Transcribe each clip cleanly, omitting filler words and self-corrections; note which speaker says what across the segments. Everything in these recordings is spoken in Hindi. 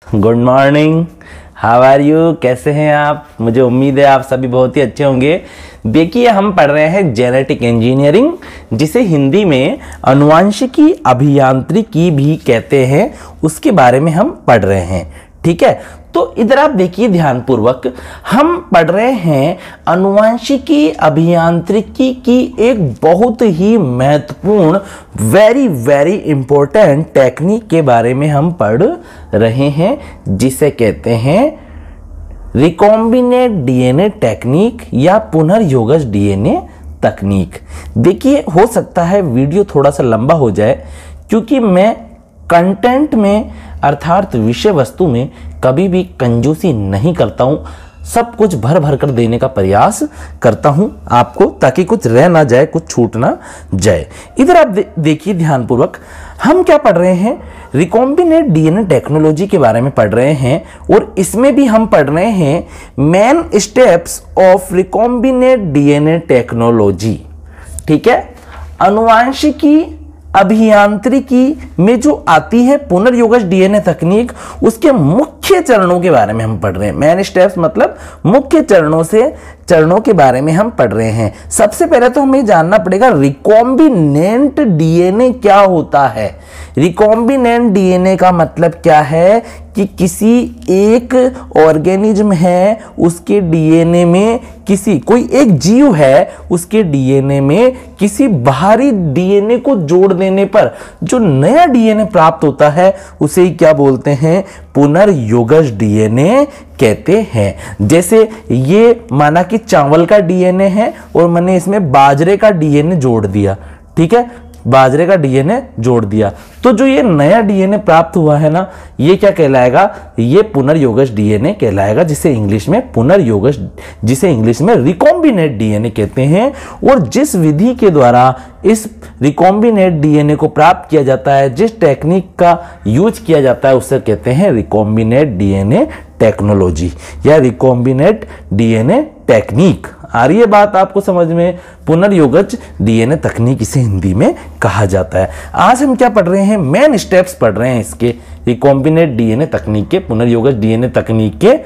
Speaker 1: Good morning, how are you, कैसे हैं आप। मुझे उम्मीद है आप सभी बहुत ही अच्छे होंगे। देखिए, हम पढ़ रहे हैं जेनेटिक इंजीनियरिंग, जिसे हिंदी में अनुवांशिकी अभियांत्रिकी भी कहते हैं, उसके बारे में हम पढ़ रहे हैं। ठीक है, तो इधर आप देखिए ध्यानपूर्वक, हम पढ़ रहे हैं अनुवांशिकी अभियांत्रिकी की एक बहुत ही महत्वपूर्ण वेरी वेरी इंपॉर्टेंट टेक्निक के बारे में हम पढ़ रहे हैं, जिसे कहते हैं रिकॉम्बिनेट डीएनए टेक्निक या पुनर्योगज डीएनए तकनीक। देखिए, हो सकता है वीडियो थोड़ा सा लंबा हो जाए, क्योंकि मैं कंटेंट में अर्थात विषय वस्तु में कभी भी कंजूसी नहीं करता हूं, सब कुछ भर भर कर देने का प्रयास करता हूं आपको, ताकि कुछ रह ना जाए, कुछ छूट ना जाए। इधर आप देखिए ध्यानपूर्वक, हम क्या पढ़ रहे हैं, रिकॉम्बिनेट डीएनए टेक्नोलॉजी के बारे में पढ़ रहे हैं, और इसमें भी हम पढ़ रहे हैं main steps of recombinant DNA technology. ठीक है, अनुवांशिकी अभियांत्रिकी में जो आती है पुनर्योगज डीएनए तकनीक, उसके मुख्य चरणों के बारे में हम पढ़ रहे हैं। मेन स्टेप्स मतलब मुख्य चरणों के बारे में हम पढ़ रहे हैं। सबसे पहले तो हमें जानना पड़ेगा रिकॉम्बिनेंट डीएनए क्या होता है। रिकॉम्बिनेंट डीएनए का मतलब क्या है कि किसी एक ऑर्गेनिज्म है, उसके डीएनए में कोई एक जीव है, उसके डीएनए में किसी बाहरी डीएनए को जोड़ देने पर जो नया डीएनए प्राप्त होता है, उसे क्या बोलते हैं, पुनर्योगज डीएनए कहते हैं। जैसे ये माना कि चावल का डीएनए है और मैंने इसमें बाजरे का डीएनए जोड़ दिया। ठीक है, बाजरे का डीएनए जोड़ दिया, तो जो ये नया डीएनए प्राप्त हुआ है ना, ये क्या कहलाएगा, ये पुनर्योगज डीएनए कहलाएगा, जिसे इंग्लिश में रिकॉम्बिनेट डीएनए कहते हैं। और जिस विधि के द्वारा इस रिकॉम्बिनेट डीएनए को प्राप्त किया जाता है, जिस टेक्निक का यूज किया जाता है, उसे कहते हैं रिकॉम्बिनेट डीएनए टेक्नोलॉजी या रिकॉम्बिनेट डीएनए टेक्निक। आ रही है बात आपको समझ में, पुनर्योगज डीएनए तकनीक इसे हिंदी में कहा जाता है। आज हम क्या पढ़ रहे हैं, मेन स्टेप्स पढ़ रहे हैं इसके, रिकॉम्बिनेट डीएनए तकनीक के, पुनर्योगज डीएनए तकनीक के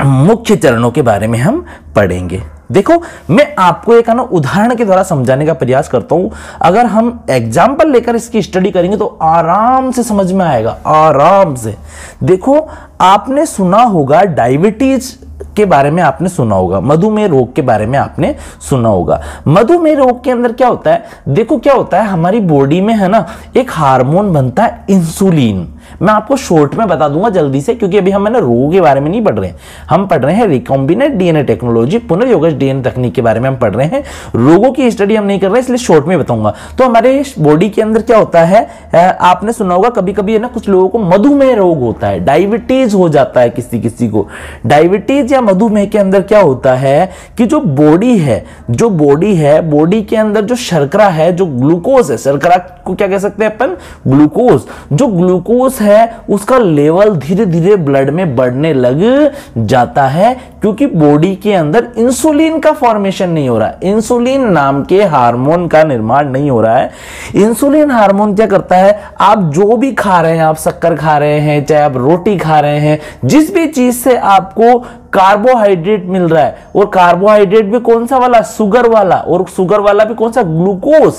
Speaker 1: मुख्य चरणों के बारे में हम पढ़ेंगे। देखो, मैं आपको एक उदाहरण के द्वारा समझाने का प्रयास करता हूं। अगर हम एग्जाम्पल लेकर इसकी स्टडी करेंगे तो आराम से समझ में आएगा, आराम से। देखो, आपने सुना होगा डायबिटीज के बारे में, आपने सुना होगा मधुमेह रोग के बारे में आपने सुना होगा। मधुमेह रोग के अंदर क्या होता है, देखो क्या होता है, हमारी बॉडी में है ना एक हार्मोन बनता है इंसुलिन। मैं आपको शॉर्ट में बता दूंगा जल्दी से, क्योंकि अभी हम रोग के बारे में नहीं पढ़ रहे हैं, हम पढ़ रहे हैं रिकॉम्बिनेट डीएनए टेक्नोलॉजी, पुनर्योगज डीएनए तकनीक के बारे में हम पढ़ रहे हैं। रोगों की स्टडी हम नहीं कर रहे, इसलिए शॉर्ट में बताऊंगा। तो हमारे बॉडी के अंदर क्या होता है, आपने सुना होगा कभी कभी है ना, कुछ लोगों को मधुमेह रोग होता है, डायबिटीज हो जाता है किसी को। डायबिटीज या मधुमेह के अंदर क्या होता है कि जो बॉडी है, बॉडी के अंदर जो शर्करा है, जो ग्लूकोज है, शर्करा को क्या कह सकते हैं अपन, ग्लूकोज। जो ग्लूकोज है उसका लेवल धीरे धीरे ब्लड में बढ़ने लग जाता है, क्योंकि बॉडी के अंदर इंसुलिन का फॉर्मेशन नहीं हो रहा है, इंसुलिन नाम के हार्मोन का निर्माण नहीं हो रहा है। इंसुलिन हार्मोन क्या करता है, आप जो भी खा रहे हैं, आप शक्कर खा रहे हैं, चाहे आप रोटी खा रहे हैं, जिस भी चीज से आपको कार्बोहाइड्रेट मिल रहा है, और कार्बोहाइड्रेट भी कौन सा वाला, शुगर वाला, और शुगर वाला भी कौन सा, ग्लूकोज।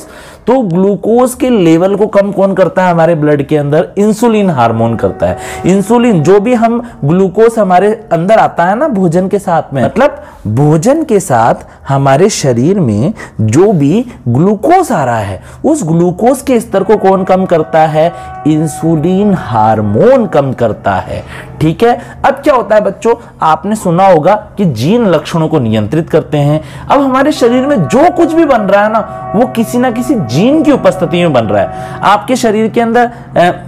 Speaker 1: तो ग्लूकोज के लेवल को कम कौन करता है हमारे ब्लड के अंदर, इंसुलिन हार्मोन करता है। इंसुलिन, जो भी हम ग्लूकोज हमारे अंदर आता है ना भोजन के साथ में, मतलब भोजन के साथ हमारे शरीर में जो भी ग्लूकोज आ रहा है, उस ग्लूकोज के स्तर को कौन कम करता है, इंसुलिन हार्मोन कम करता है। ठीक है, अब क्या होता है बच्चों, आपने सुना होगा कि जीन लक्षणों को नियंत्रित करते हैं। अब हमारे शरीर में जो कुछ भी बन रहा है ना, वो किसी ना किसी जीन की उपस्थिति में बन रहा है। आपके शरीर के अंदर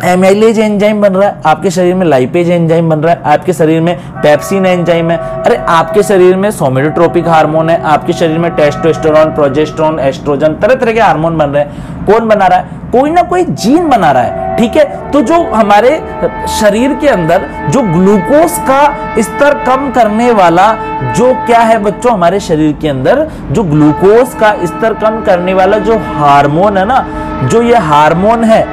Speaker 1: एमाइलेज एंजाइम बन रहा है, आपके शरीर में लाइपेज एंजाइम बन रहा है, आपके शरीर में पेप्सिन एंजाइम है, अरे आपके शरीर में सोमेटोट्रोपिक हार्मोन है, आपके शरीर में टेस्टोस्टेरोन, प्रोजेस्टेरोन, एस्ट्रोजन, तरह तरह के हार्मोन बन रहे हैं। कौन बना रहा है, कोई ना कोई जीन बना रहा है। ठीक है, तो जो हमारे शरीर के अंदर जो ग्लूकोज का स्तर कम करने वाला जो क्या है बच्चों, हमारे शरीर के अंदर जो ग्लूकोज का स्तर कम करने वाला जो हार्मोन है ना, जो ये हार्मोन है,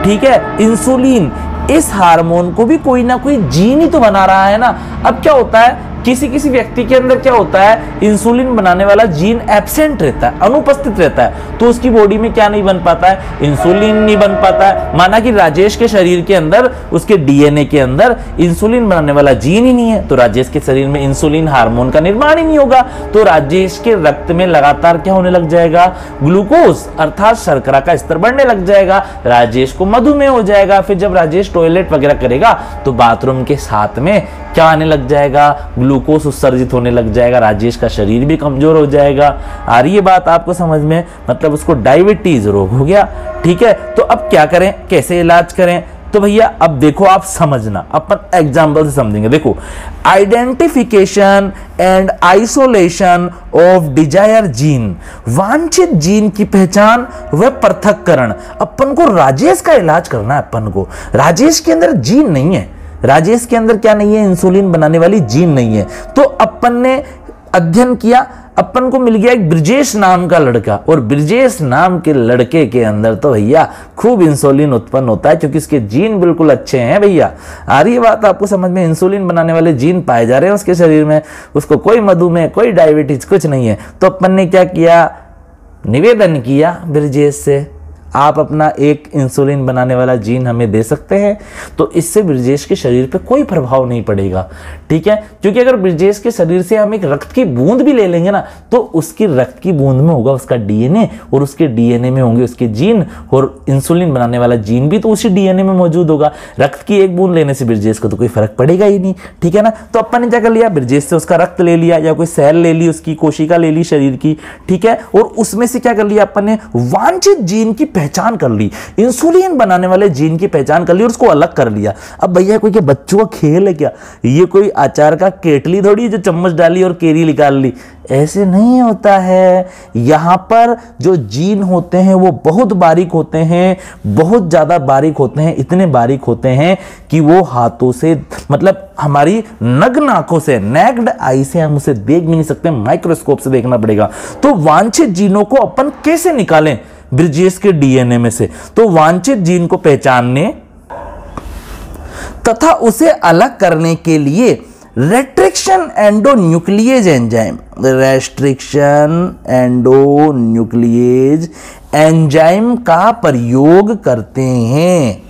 Speaker 1: ठीक है, इंसुलिन, इस हार्मोन को भी कोई ना कोई जीन ही तो बना रहा है ना। अब क्या होता है, किसी किसी व्यक्ति के अंदर क्या होता है, इंसुलिन बनाने वाला जीन एब्सेंट रहता है, अनुपस्थित रहता है, तो उसकी बॉडी में क्या नहीं बन पाता है, इंसुलिन नहीं बन पाता है। माना कि राजेश के शरीर के अंदर, उसके डीएनए के अंदर इंसुलिन बनाने वाला जीन ही नहीं है, तो राजेश के शरीर में इंसुलिन हार्मोन का निर्माण ही नहीं होगा, तो राजेश के रक्त में लगातार क्या होने लग जाएगा, ग्लूकोज अर्थात शर्करा का स्तर बढ़ने लग जाएगा, राजेश को मधुमेह हो जाएगा। फिर जब राजेश टॉयलेट वगैरह करेगा तो बाथरूम के साथ में क्या आने लग जाएगा, ग्लूकोज उत्सर्जित होने लग जाएगा, राजेश का शरीर भी कमजोर हो जाएगा। आ रही है बात आपको समझ में, मतलब उसको डायबिटीज रोग हो गया। ठीक है, तो अब क्या करें, कैसे इलाज करें, तो भैया अब देखो आप समझना, अपन एग्जांपल से समझेंगे। देखो, identification and isolation of desire gene, वांछित जीन की पहचान व पृथक्करण। अपन को राजेश का इलाज करना है, अपन को राजेश के अंदर जीन नहीं है, राजेश के अंदर क्या नहीं है, इंसुलिन बनाने वाली जीन नहीं है। तो अपन ने अध्ययन किया, अपन को मिल गया एक ब्रिजेश नाम का लड़का, और ब्रिजेश नाम के लड़के के अंदर तो भैया खूब इंसुलिन उत्पन्न होता है, क्योंकि इसके जीन बिल्कुल अच्छे हैं भैया। आ रही है बात आपको समझ में, इंसुलिन बनाने वाले जीन पाए जा रहे हैं उसके शरीर में, उसको कोई मधुमेह, कोई डायबिटीज कुछ नहीं है। तो अपन ने क्या किया, निवेदन किया ब्रिजेश से, आप अपना एक इंसुलिन बनाने वाला जीन हमें दे सकते हैं, तो इससे ब्रिजेश के शरीर पे कोई प्रभाव नहीं पड़ेगा। ठीक है, क्योंकि अगर ब्रिजेश के शरीर से हम एक रक्त की बूंद भी ले लेंगे ना, तो उसकी रक्त की बूंद में होगा उसका डीएनए, और उसके डीएनए में होंगे उसके जीन, और इंसुलिन बनाने वाला जीन भी तो उसी डीएनए में मौजूद होगा। रक्त की एक बूंद लेने से ब्रिजेश को तो कोई फर्क पड़ेगा ही नहीं। ठीक है ना, तो अपन ने क्या कर लिया, ब्रिजेश से उसका रक्त ले लिया, या कोई सेल ले ली, उसकी कोशिका ले ली शरीर की। ठीक है, और उसमें से क्या कर लिया अपन ने, वांछित जीन की पहचान कर ली, इंसुलिन बनाने वाले जीन की पहचान कर ली, और उसको अलग कर लिया। अब भैया कोई क्या बच्चों का खेल है क्या, ये कोई अचार का केटली थोड़ी जो चम्मच डाली और केरी निकाल ली, ऐसे नहीं होता है। यहां पर जो जीन होते हैं वो बहुत बारीक होते हैं, बहुत ज्यादा बारीक होते हैं, इतने बारीक होते हैं कि वो हाथों से, मतलब हमारी नग्न आंखों से, नेक्ड आई से हम उसे देख भी नहीं सकते, माइक्रोस्कोप से देखना पड़ेगा। तो वांछित जीनों को अपन कैसे निकालें ब्रिजेश के डीएनए में से, तो वांछित जीन को पहचानने तथा उसे अलग करने के लिए restriction endonuclease enzyme, restriction endonuclease enzyme का प्रयोग करते हैं।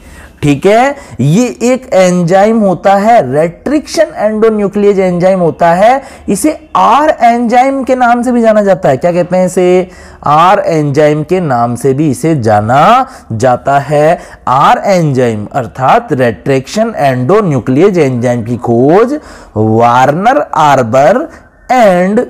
Speaker 1: ठीक है, ये एक एंजाइम होता है, रेस्ट्रिक्शन एंडोन्यूक्लिएज एंजाइम होता है, इसे आर एंजाइम के नाम से भी जाना जाता है। क्या कहते हैं इसे, आर एंजाइम के नाम से भी इसे जाना जाता है। आर एंजाइम अर्थात रेस्ट्रिक्शन एंडोन्यूक्लिएज एंजाइम की खोज Werner Arber and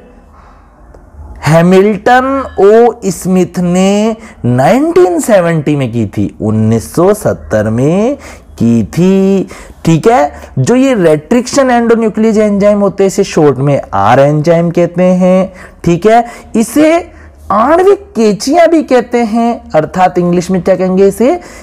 Speaker 1: Hamilton O Smith ने 1970 में की थी, 1970 में की थी। ठीक है, जो ये रेस्ट्रिक्शन एंडोन्यूक्लिएज एंजाइम होते हैं इसे शॉर्ट में आर एंजाइम कहते हैं। ठीक है, इसे आणविक केचियां भी कहते हैं, अर्थात इंग्लिश में क्या कहेंगे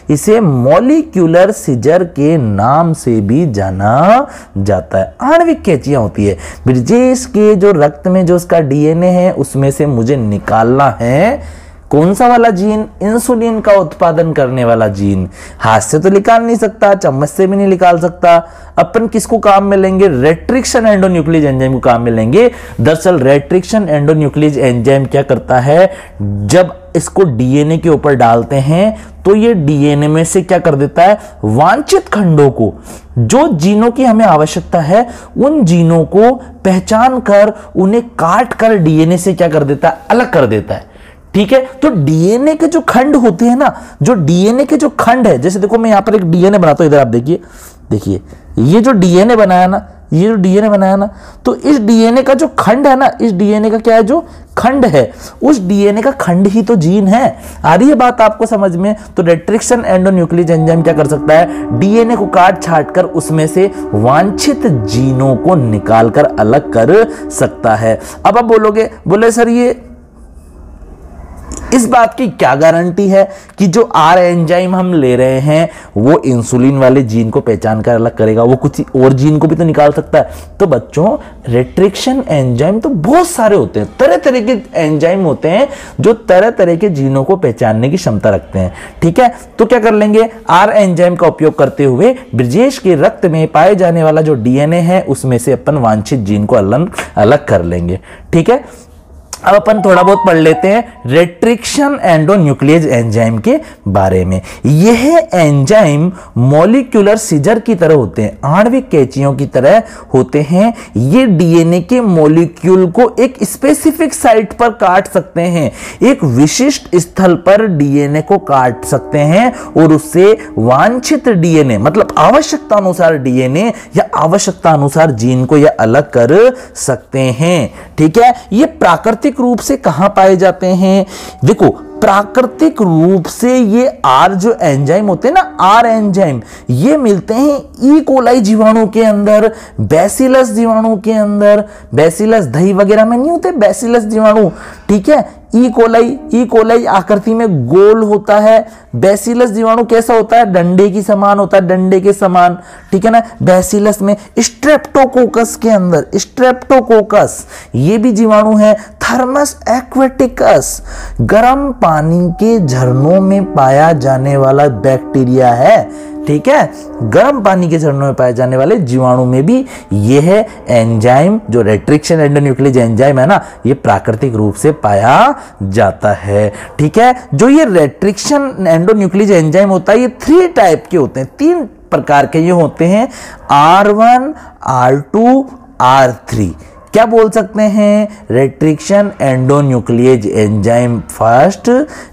Speaker 1: इसे मॉलिक्यूलर सीजर के नाम से भी जाना जाता है। आणविक केचियां होती है, ब्रिजेश के जो रक्त में जो उसका डीएनए है उसमें से मुझे निकालना है कौन सा वाला जीन, इंसुलिन का उत्पादन करने वाला जीन। हाथ से तो निकाल नहीं सकता, चम्मच से भी नहीं निकाल सकता, अपन किसको काम में लेंगे, रेस्ट्रिक्शन एंडोन्यूक्लिएज एंजाइम को काम में लेंगे। दरअसल रेस्ट्रिक्शन एंडोन्यूक्लिएज एंजाइम क्या करता है, जब इसको डीएनए के ऊपर डालते हैं तो ये डीएनए में से क्या कर देता है, वांछित खंडों को, जो जीनों की हमें आवश्यकता है उन जीनों को पहचान कर उन्हें काट कर डीएनए से क्या कर देता है, अलग कर देता है। ठीक है, तो डीएनए के जो खंड होते हैं ना, जो डीएनए के जो खंड है, जैसे देखो मैं यहां पर एक डीएनए बनाता हूं, इधर आप देखिए ये जो डीएनए बनाया ना, ये जो डीएनए बनाया ना, तो इस डीएनए का जो खंड है ना, इस डीएनए का क्या है, जो खंड है, उस डीएनए का खंड ही तो जीन है। आ रही है बात आपको समझ में। तो रेस्ट्रिक्शन एंडोन्यूक्लिएज एंजाइम क्या कर सकता है, डीएनए को काट छाट कर उसमें से वांछित जीनों को निकालकर अलग कर सकता है। अब आप बोलोगे, बोले सर इस बात की क्या गारंटी है कि जो आर एंजाइम हम ले रहे हैं वो इंसुलिन वाले जीन को पहचान कर अलग करेगा, वो कुछ और जीन को भी तो निकाल सकता है। तो बच्चों रेस्ट्रिक्शन एंजाइम तो बहुत सारे होते हैं, तरह तरह के एंजाइम होते हैं जो तरह तरह के जीनों को पहचानने की क्षमता रखते हैं। ठीक है, तो क्या कर लेंगे, आर एंजाइम का उपयोग करते हुए ब्रिजेश के रक्त में पाए जाने वाला जो डीएनए है उसमें से अपन वांछित जीन को अलग कर लेंगे। ठीक है, अब अपन थोड़ा बहुत पढ़ लेते हैं रेस्ट्रिक्शन एंडोन्यूक्लियेज एंजाइम के बारे में। यह एंजाइम मॉलिक्यूलर सीजर की तरह होते हैं, आणविक कैंचियों की तरह होते हैं। ये डीएनए के मॉलिक्यूल को एक स्पेसिफिक साइट पर काट सकते हैं, एक विशिष्ट स्थल पर डीएनए को काट सकते हैं और उससे वांछित डीएनए मतलब आवश्यकता अनुसार डीएनए या आवश्यकता अनुसार जीन को यह अलग कर सकते हैं। ठीक है, ये प्राकृतिक रूप से कहां पाए जाते हैं, देखो प्राकृतिक रूप से ये आर जो एंजाइम होते हैं ना, आर एंजाइम ये मिलते हैं ई कोलाई जीवाणु के अंदर, बैसिलस जीवाणु के अंदर, बैसिलस दही वगैरह में नहीं होते बैसिलस जीवाणु। ठीक है, ई कोलाई आकृति में गोल होता है, बैसिलस जीवाणु कैसा होता है, डंडे की समान होता है, डंडे के समान। ठीक है ना, बैसिलस में स्ट्रेप्टोकोकस के अंदर, स्ट्रेप्टोकोकस ये भी जीवाणु है। थर्मस एक्वेटिकस गर्म पानी के झरनों में पाया जाने वाला बैक्टीरिया है। ठीक है, गर्म पानी के झरनों में पाए जाने वाले जीवाणु में भी यह एंजाइम जो रेस्ट्रिक्शन एंडोन्यूक्लियेज एंजाइम है ना, ये प्राकृतिक रूप से पाया जाता है। ठीक है, जो ये रेस्ट्रिक्शन एंडोन्यूक्लियेज एंजाइम होता है ये 3 टाइप के होते हैं, 3 प्रकार के ये होते हैं, R1, R2, R3। क्या बोल सकते हैं, restriction endonuclease enzyme first,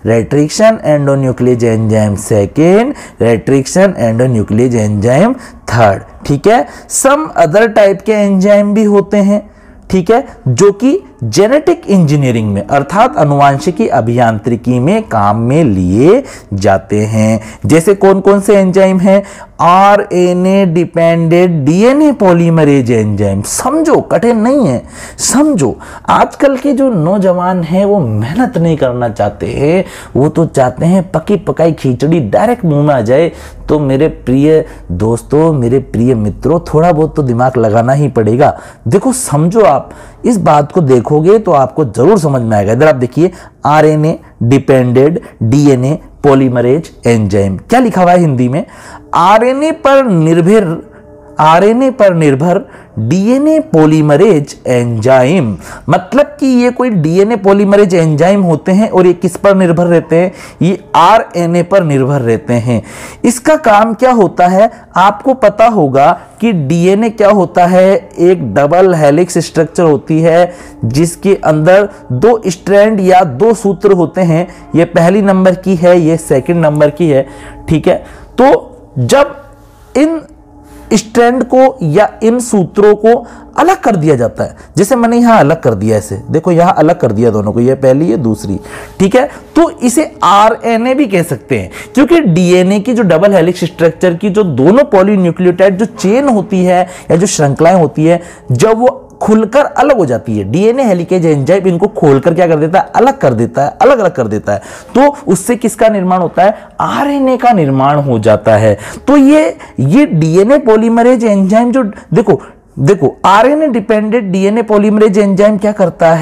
Speaker 1: restriction endonuclease enzyme second, restriction endonuclease enzyme third. ठीक है, सम अदर टाइप के एंजाइम भी होते हैं। ठीक है, जो कि जेनेटिक इंजीनियरिंग में अर्थात अनुवांशिकी अभियांत्रिकी में काम में लिए जाते हैं। जैसे कौन कौन से एंजाइम हैं, RNA dependent DNA polymerase enzyme. समझो, कठिन नहीं है, समझो। आजकल के जो नौजवान हैं वो मेहनत नहीं करना चाहते हैं, वो तो चाहते हैं पकी पकाई खिचड़ी डायरेक्ट मुंह में आ जाए। तो मेरे प्रिय दोस्तों, मेरे प्रिय मित्रों, थोड़ा बहुत तो दिमाग लगाना ही पड़ेगा। देखो समझो, आप इस बात को देखोगे तो आपको जरूर समझ में आएगा। इधर आप देखिए, RNA dependent DNA polymerase enzyme, क्या लिखा हुआ है हिंदी में, आरएनए पर निर्भर डीएनए पॉलीमरेज एंजाइम। मतलब कि ये कोई डीएनए पॉलीमरेज एंजाइम होते हैं और ये किस पर निर्भर रहते हैं, ये आरएनए पर निर्भर रहते हैं। इसका काम क्या होता है, आपको पता होगा कि डीएनए क्या होता है, एक डबल हेलिक्स स्ट्रक्चर होती है जिसके अंदर 2 स्ट्रैंड या 2 सूत्र होते हैं। ये पहली नंबर की है, ये सेकंड नंबर की है। ठीक है, तो जब इन स्ट्रैंड को या इन सूत्रों को अलग कर दिया जाता है, जैसे मैंने यहां अलग कर दिया, ऐसे देखो यहां अलग कर दिया दोनों को, ये पहली ये दूसरी। ठीक है, तो इसे आरएनए भी कह सकते हैं, क्योंकि डीएनए की जो डबल हेलिक्स स्ट्रक्चर की जो दोनों पॉलीन्यूक्लियोटाइड जो चेन होती है या जो श्रृंखलाएं होती है, जब वो खुलकर अलग हो जाती है, डीएनए हेलिकेज एंजाइम इनको खोलकर क्या कर देता है, अलग कर देता है, अलग अलग कर देता है। तो उससे किसका निर्माण होता है, आरएनए का निर्माण हो जाता है। तो ये डीएनए पॉलीमरेज एंजाइम जो देखो RNA dependent DNA polymerase enzyme क्या करता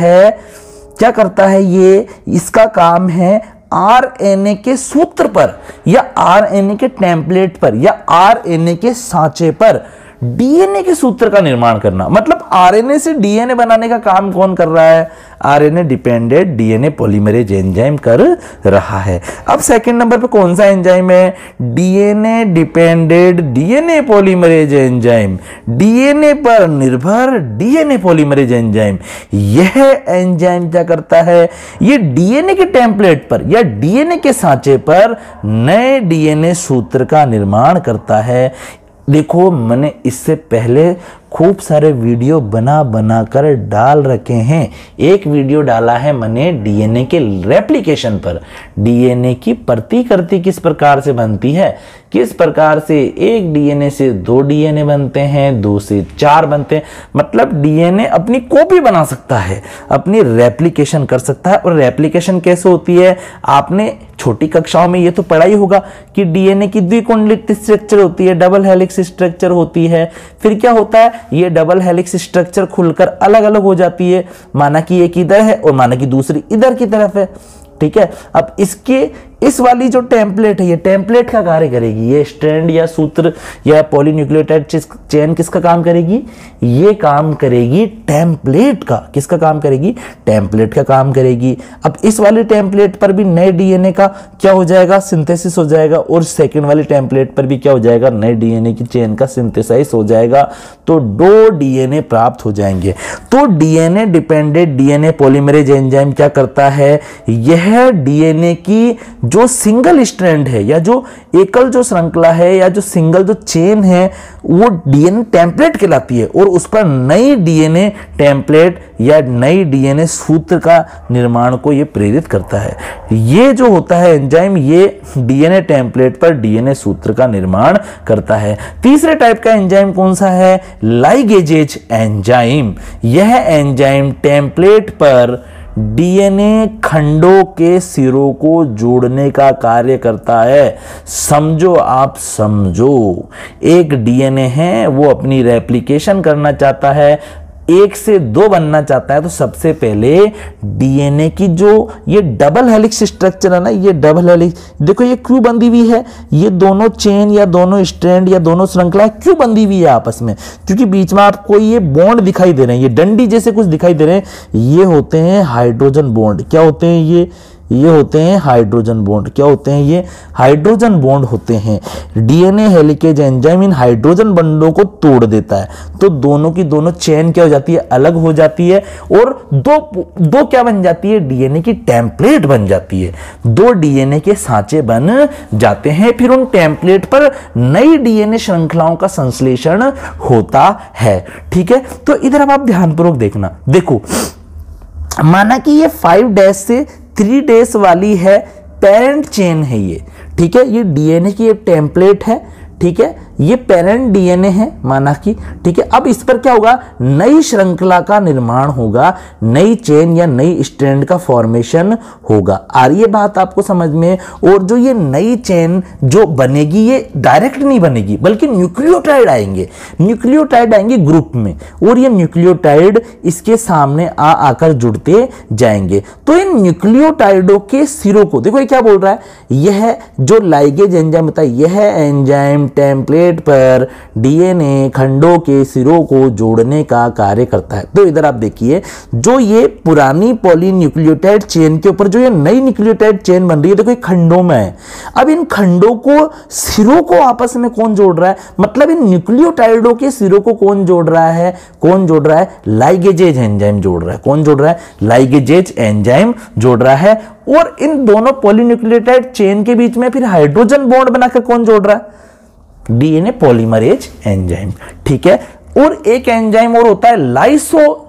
Speaker 1: है, ये इसका काम है आरएनए के सूत्र पर या आरएनए के टेम्पलेट पर या आरएनए के सांचे पर डीएनए के सूत्र का निर्माण करना। मतलब आरएनए से डीएनए बनाने का काम कौन कर रहा है, RNA dependent DNA polymerase enzyme कर रहा है। अब सेकंड नंबर पे कौन सा एंजाइम है, DNA dependent DNA polymerase enzyme, DNA पर निर्भर डीएनए पॉलीमरेज एंजाइम। यह एंजाइम क्या करता है, ये डीएनए के टेम्पलेट पर या डीएनए के सांचे पर नए डीएनए सूत्र का निर्माण करता है। देखो मैंने इससे पहले खूब सारे वीडियो बना बना कर डाल रखे हैं। एक वीडियो डाला है मैंने डीएनए के रेप्लिकेशन पर, डीएनए की प्रतिकृति किस प्रकार से बनती है, किस प्रकार से एक डीएनए से 2 डीएनए बनते हैं, 2 से 4 बनते हैं। मतलब डीएनए अपनी कॉपी बना सकता है, अपनी रेप्लिकेशन कर सकता है। और रेप्लिकेशन कैसे होती है, आपने छोटी कक्षाओं में ये तो पढ़ा ही होगा कि डीएनए की द्विकुंडलित स्ट्रक्चर होती है, डबल हेलिक्स स्ट्रक्चर होती है। फिर क्या होता है, ये डबल हेलिक्स स्ट्रक्चर खुलकर अलग अलग हो जाती है, माना कि एक इधर है और माना कि दूसरी इधर की तरफ है। ठीक है, अब इसके इस वाली जो टेम्पलेट है, ये टेम्पलेट का कार्य करेगी, ये स्ट्रैंड या सूत्र या पॉलीन्यूक्लियोटाइड चेन किसका काम करेगी, ये काम करेगी टेम्पलेट का। किसका काम करेगी, टेम्पलेट का काम करेगी। अब इस वाले टेम्पलेट पर भी नए डीएनए का क्या हो जाएगा, सिंथेसिस हो जाएगा, और सेकंड वाले टेम्पलेट पर भी क्या हो जाएगा, नए डीएनए की चेन का सिंथेसाइज हो जाएगा। तो 2 डीएनए प्राप्त हो जाएंगे। तो DNA dependent DNA polymerase enzyme क्या करता है, यह डीएनए की जो सिंगल स्ट्रैंड है या जो एकल जो श्रृंखला है या जो सिंगल जो चेन है वो डीएनए टेम्पलेट कहलाती है, और उस पर नई डीएनए टेम्पलेट या नई डीएनए सूत्र का निर्माण को ये प्रेरित करता है। ये जो होता है एंजाइम, ये डीएनए टेम्पलेट पर डीएनए सूत्र का निर्माण करता है। तीसरे टाइप का एंजाइम कौन सा है, लाइगेजेज एंजाइम। यह एंजाइम टेम्पलेट पर डीएनए खंडों के सिरों को जोड़ने का कार्य करता है। समझो, आप समझो, एक डीएनए है वो अपनी रेप्लिकेशन करना चाहता है, 1 से 2 बनना चाहता है, तो सबसे पहले डीएनए की जो ये डबल हेलिक्स स्ट्रक्चर है ना, ये डबल हेलिक्स देखो ये क्यों बंधी हुई है, ये दोनों चेन या दोनों स्ट्रैंड या दोनों श्रृंखला क्यों बंधी हुई है आपस में, क्योंकि बीच में आपको ये बॉन्ड दिखाई दे रहे हैं, ये डंडी जैसे कुछ दिखाई दे रहे हैं, ये होते हैं हाइड्रोजन बॉन्ड। क्या होते हैं ये होते हैं हाइड्रोजन बॉन्ड। क्या होते हैं ये, हाइड्रोजन बॉन्ड होते हैं। डीएनए हेलिकेज एंजाइम इन हाइड्रोजन बॉन्डों को तोड़ देता है, तो दोनों की दोनों चेन क्या हो जाती है, अलग हो जाती है, और दो क्या बन जाती है, डीएनए की टेम्पलेट बन जाती है। 2 डीएनए के सांचे बन जाते हैं, फिर उन टेम्पलेट पर नई डीएनए श्रृंखलाओं का संश्लेषण होता है। ठीक है, तो इधर अब आप ध्यानपूर्वक देखना। देखो, माना कि ये 5' से 3' वाली है, पेरेंट चेन है ये। ठीक है, ये डीएनए की एक टेम्पलेट है। ठीक है, ये पेरेंट डीएनए है माना कि। ठीक है, अब इस पर क्या होगा, नई श्रृंखला का निर्माण होगा, नई चेन या नई स्ट्रैंड का फॉर्मेशन होगा। आ रही है बात आपको समझ में। और जो ये नई चेन जो बनेगी, ये डायरेक्ट नहीं बनेगी, बल्कि न्यूक्लियोटाइड आएंगे, न्यूक्लियोटाइड आएंगे ग्रुप में, और ये न्यूक्लियोटाइड इसके सामने आकर जुड़ते जाएंगे। तो इन न्यूक्लियोटाइडों के सिरों को देखो, ये क्या बोल रहा है, यह जो लाइगेज एंजाइम होता है, यह एंजाइम टेम्पलेट पर डीएनए खंडों के सिरों को जोड़ने का कार्य करता है। तो इधर आप देखिए, जो ये पुरानी पॉलीन्यूक्लियोटाइड चेन के ऊपर जो ये नई न्यूक्लियोटाइड चेन बन रही है, देखो ये खंडों में है। अब इन खंडों को, सिरों को आपस में कौन जोड़ रहा है, मतलब इन न्यूक्लियोटाइडों के सिरों को कौन जोड़ रहा है, कौन जोड़ रहा है, लाइगेजेज एंजाइम जोड़ रहा है। कौन जोड़ रहा है, लाइगेजेज एंजाइम जोड़ रहा है। और इन दोनों पॉलीन्यूक्लियोटाइड चेन के बीच में फिर हाइड्रोजन बॉन्ड बनाकर कौन जोड़ रहा है, डीएनए पॉलीमरेज एंजाइम। ठीक है, और एक एंजाइम और होता है लाइसोजाइम्स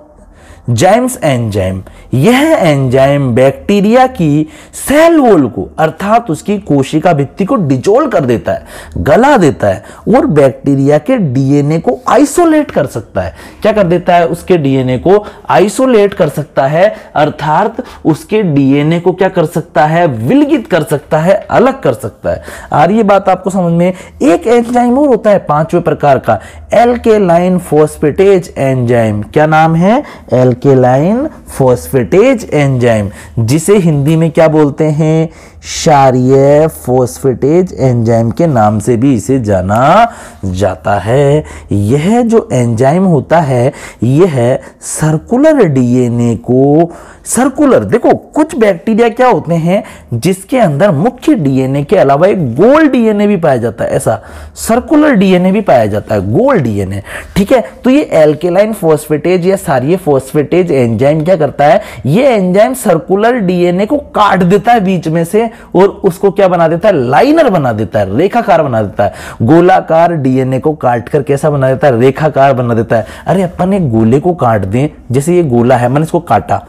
Speaker 1: एंजाइम। यह एंजाइम बैक्टीरिया की सेल वॉल को, अर्थात उसकी कोशिका भित्ति को डिजोल्व कर देता है, गला देता है, और बैक्टीरिया के डीएनए को आइसोलेट कर सकता है। क्या कर देता है, उसके डीएनए को आइसोलेट कर सकता है, अर्थात उसके डीएनए को क्या कर सकता है, विलगित कर सकता है, अलग कर सकता है। और ये बात आपको समझ में। एक एंजाइम और होता है 5वें प्रकार का, एल्केलाइन फॉस्फेटेज एंजाइम। क्या नाम है, एल्केलाइन फॉस्फेटेज एंजाइम, जिसे हिंदी में क्या बोलते हैं, क्षारीय फॉस्फेटेज एंजाइम के नाम से भी इसे जाना जाता है। यह जो एंजाइम होता है, यह सर्कुलर डीएनए को, सर्कुलर, देखो कुछ बैक्टीरिया क्या होते हैं जिसके अंदर मुख्य डीएनए के अलावा एक गोल डीएनए भी पाया जाता है, ऐसा सर्कुलर डीएनए भी पाया जाता है, गोल डीएनए। ठीक है, तो ये एल्केलाइन फॉस्फेटेज या क्षारीय फॉस्फेटेज एंजाइम क्या करता है, ये एंजाइम सर्कुलर डीएनए को काट देता है बीच में से, और उसको क्या बना देता है, लाइनर बना देता है, रेखाकार बना देता है। गोलाकार डीएनए को काटकर कैसा बना देता है, रेखाकार बना देता है। अरे अपन एक गोले को काट दें, जैसे ये गोला है, मैंने इसको काटा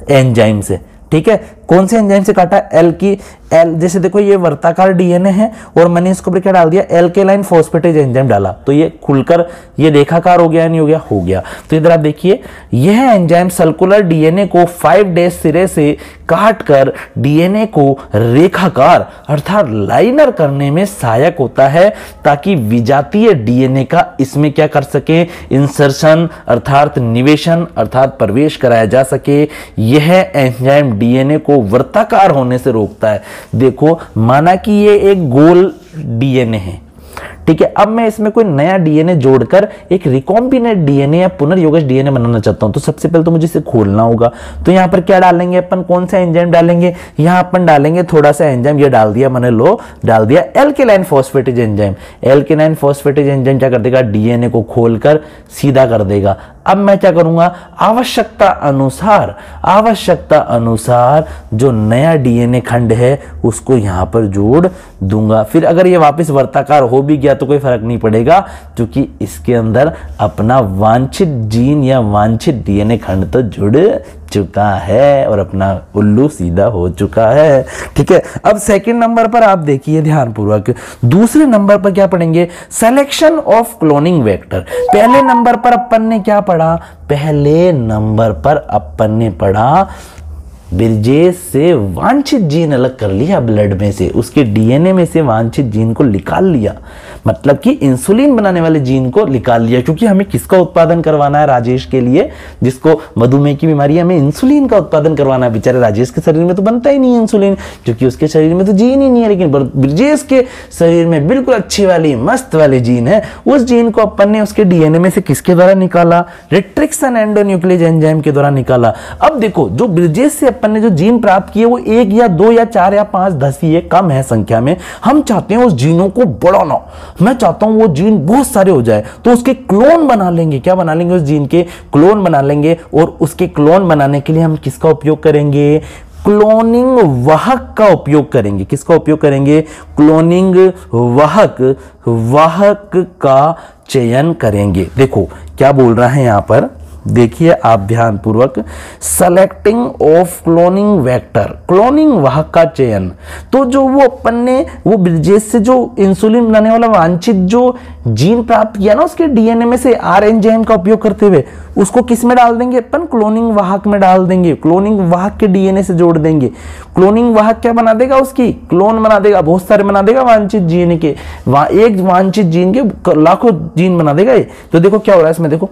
Speaker 1: एंजाइम से, ठीक है, कौन से एंजाइम से काटा, एल, जैसे देखो ये वर्ताकार डीएनए है और मैंने इसको क्या डाल दिया, एल्केलाइन फॉस्फेटेज एंजाइम डाला, तो ये खुलकर ये रेखाकार हो गया, नहीं हो गया, हो गया। तो इधर आप देखिए, यह एंजाइम सर्कुलर डीएनए को 5' सिरे से काटकर डीएनए को रेखाकार अर्थात लाइनर करने में सहायक होता है, ताकि विजातीय डीएनए का इसमें क्या कर सके, इंसर्शन अर्थात निवेशन अर्थात प्रवेश कराया जा सके। यह एंजाइम डीएनए को वर्ताकार होने से रोकता है। देखो, माना कि ये एक गोल डीएनए है, ठीक है, अब मैं इसमें कोई नया डीएनए जोड़कर एक रिकॉम्बिनेंट डीएनए या पुनर्योगज डीएनए बनाना चाहता हूं, तो सबसे पहले तो मुझे इसे खोलना होगा। तो यहां पर क्या डालेंगे अपन, कौन सा एंजाइम डालेंगे, यहां अपन डालेंगे थोड़ा सा एंजाइम, ये डाल दिया मैंने, लो डाल दिया alkaline phosphatase enzyme. Alkaline phosphatase enzyme क्या कर देगा, डीएनए को खोलकर सीधा कर देगा। अब मैं क्या करूंगा, आवश्यकता अनुसार जो नया डीएनए खंड है उसको यहां पर जोड़ दूंगा। फिर अगर ये वापस वर्ताकार हो भी गया तो कोई फर्क नहीं पड़ेगा, क्योंकि इसके अंदर अपना वांछित जीन या वांछित डीएनए खंड तो जुड़ चुका है और अपना उल्लू सीधा हो चुका है, ठीक है। अब सेकंड नंबर पर आप देखिए ध्यानपूर्वक, दूसरे नंबर पर क्या पढ़ेंगे, सिलेक्शन ऑफ क्लोनिंग वेक्टर। पहले नंबर पर अपन ने क्या पढ़ा, पहले नंबर पर अपन ने पढ़ा ब्रिजेश से वांछित जीन अलग कर लिया, ब्लड में से, उसके डीएनए में से वांछित जीन को निकाल लिया, मतलब कि इंसुलिन बनाने वाले जीन को निकाल लिया। क्योंकि हमें किसका उत्पादन करवाना है, राजेश के लिए, जिसको मधुमेह की बीमारी है, हमें इंसुलिन का उत्पादन करवाना है। बेचारे राजेश के शरीर में तो बनता ही नहीं इंसुलिन, क्योंकि उसके शरीर में तो जीन ही नहीं है, लेकिन ब्रिजेश के शरीर में बिल्कुल अच्छी वाली मस्त वाली जीन है। उस जीन को अपन ने उसके डीएनए में से किसके द्वारा निकाला, रिट्रिक्सन एंडोन्यूक्लियेज एंजाइम के द्वारा निकाला। अब देखो, जो ब्रिजेश से अपन ने जो जीन प्राप्त किए वो 1 या 2 या 4 या 5 10 ही है, कम है संख्या में। हम चाहते हैं उस जीनों को बढ़ाना, मैं चाहता हूं वो जीन बहुत सारे हो जाए, तो उसके क्लोन बना लेंगे। क्या बना लेंगे, उस जीन के क्लोन बना लेंगे। और उसके क्लोन बनाने के लिए हम किसका उपयोग करेंगे, क्लोनिंग वाहक का उपयोग करेंगे। किसका उपयोग करेंगे, क्लोनिंग वाहक का चयन करेंगे। देखो क्या बोल रहा है यहां पर, देखिए आप ध्यानपूर्वक, selecting of cloning vector, cloning वाहक का चयन। तो जो वो अपन ने वो ब्रिजेश से जो इंसुलिन बनाने वाला वांछित जो जीन प्राप्त किया ना, उसके डीएनए में से आर एंजाइम का उपयोग करते हुए उसको किस में डाल देंगे अपन, क्लोनिंग वाहक में डाल देंगे। क्लोनिंग वाहक के डीएनए से जोड़ देंगे। क्लोनिंग वाहक क्या बना देगा, उसकी क्लोन बना देगा, बहुत सारे बना देगा वांछित जीन के, एक वांछित जीन के लाखों जीन बना देगा ये। तो देखो क्या हो रहा है इसमें, देखो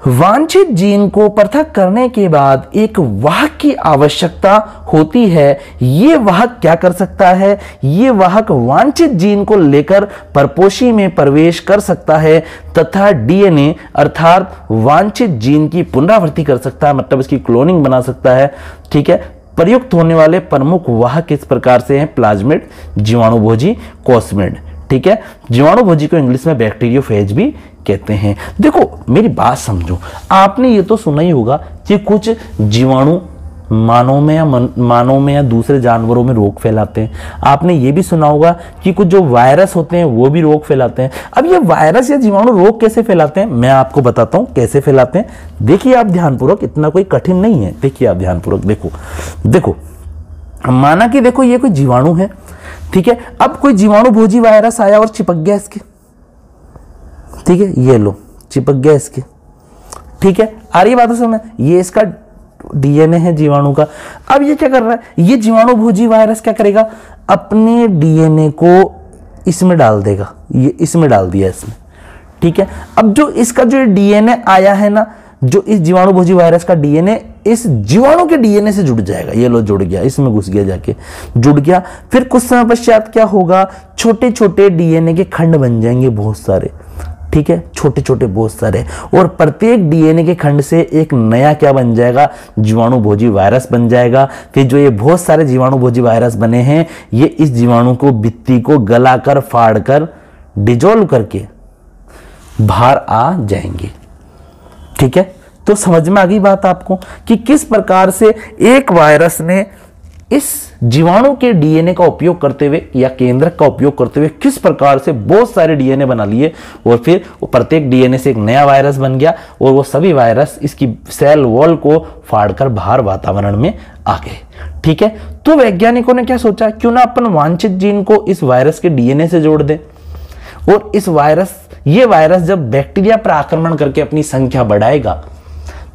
Speaker 1: वांछित जीन को पृथक करने के बाद एक वाहक की आवश्यकता होती है। ये वाहक क्या कर सकता है, ये वाहक वांछित जीन को लेकर परपोषी में प्रवेश कर सकता है तथा डीएनए अर्थात वांछित जीन की पुनरावृत्ति कर सकता है, मतलब इसकी क्लोनिंग बना सकता है, ठीक है। प्रयुक्त होने वाले प्रमुख वाहक इस प्रकार से हैं, प्लाज्मिड, जीवाणुभोजी, कोस्मिड, ठीक है। जीवाणुभोजी को इंग्लिश में बैक्टीरियोफेज भी कहते हैं। देखो मेरी बात समझो, आपने ये तो सुना ही होगा कि कुछ जीवाणु मानव में या दूसरे जानवरों में रोग फैलाते हैं। आपने ये भी सुना होगा कि कुछ जो वायरस होते हैं वो भी रोग फैलाते हैं। अब ये वायरस या जीवाणु रोग कैसे फैलाते हैं, मैं आपको बताता हूं कैसे फैलाते हैं। देखिए आप ध्यानपूर्वक, इतना कोई कठिन नहीं है, देखिए आप ध्यानपूर्वक, देखो माना कि देखो ये कोई जीवाणु है, ठीक है। अब कोई जीवाणु भोजी वायरस आया और चिपक गया इसके, ठीक है, ये लो चिपक गया इसके, ठीक है। आ रही बात समझ, ये इसका डीएनए है जीवाणु का। अब ये क्या कर रहा है, ये जीवाणु भोजी वायरस क्या करेगा, अपने डीएनए को इसमें डाल देगा, ये इसमें डाल दिया इसमें, ठीक है। अब जो इसका जो डीएनए आया है ना, जो इस जीवाणु भोजी वायरस का डीएनए इस जीवाणु के डीएनए से जुड़ जाएगा, ये लो जुड़ गया, इसमें घुस गया, जाके जुड़ गया। फिर कुछ समय पश्चात क्या होगा, छोटे छोटे डीएनए के खंड बन जाएंगे बहुत सारे, ठीक है, छोटे छोटे बहुत सारे, और प्रत्येक डीएनए के खंड से एक नया क्या बन जाएगा, जीवाणु भोजी वायरस बन जाएगा। फिर जो ये बहुत सारे जीवाणु भोजी वायरस बने हैं, ये इस जीवाणु को भित्ति को गलाकर फाड़कर डिजोल्व करके बाहर आ जाएंगे, ठीक है। तो समझ में आ गई बात आपको कि किस प्रकार से एक वायरस ने इस जीवाणु के डीएनए का उपयोग करते हुए या केंद्रक का उपयोग करते हुए किस प्रकार से बहुत सारे डीएनए बना लिए और फिर प्रत्येक डीएनए से एक नया वायरस बन गया और वो सभी वायरस इसकी सेल वॉल को फाड़कर बाहर वातावरण में आ गए। ठीक है, तो वैज्ञानिकों ने क्या सोचा, क्यों ना अपन वांछित जीन को इस वायरस के डीएनए से जोड़ दें और ये वायरस जब बैक्टीरिया पर आक्रमण करके अपनी संख्या बढ़ाएगा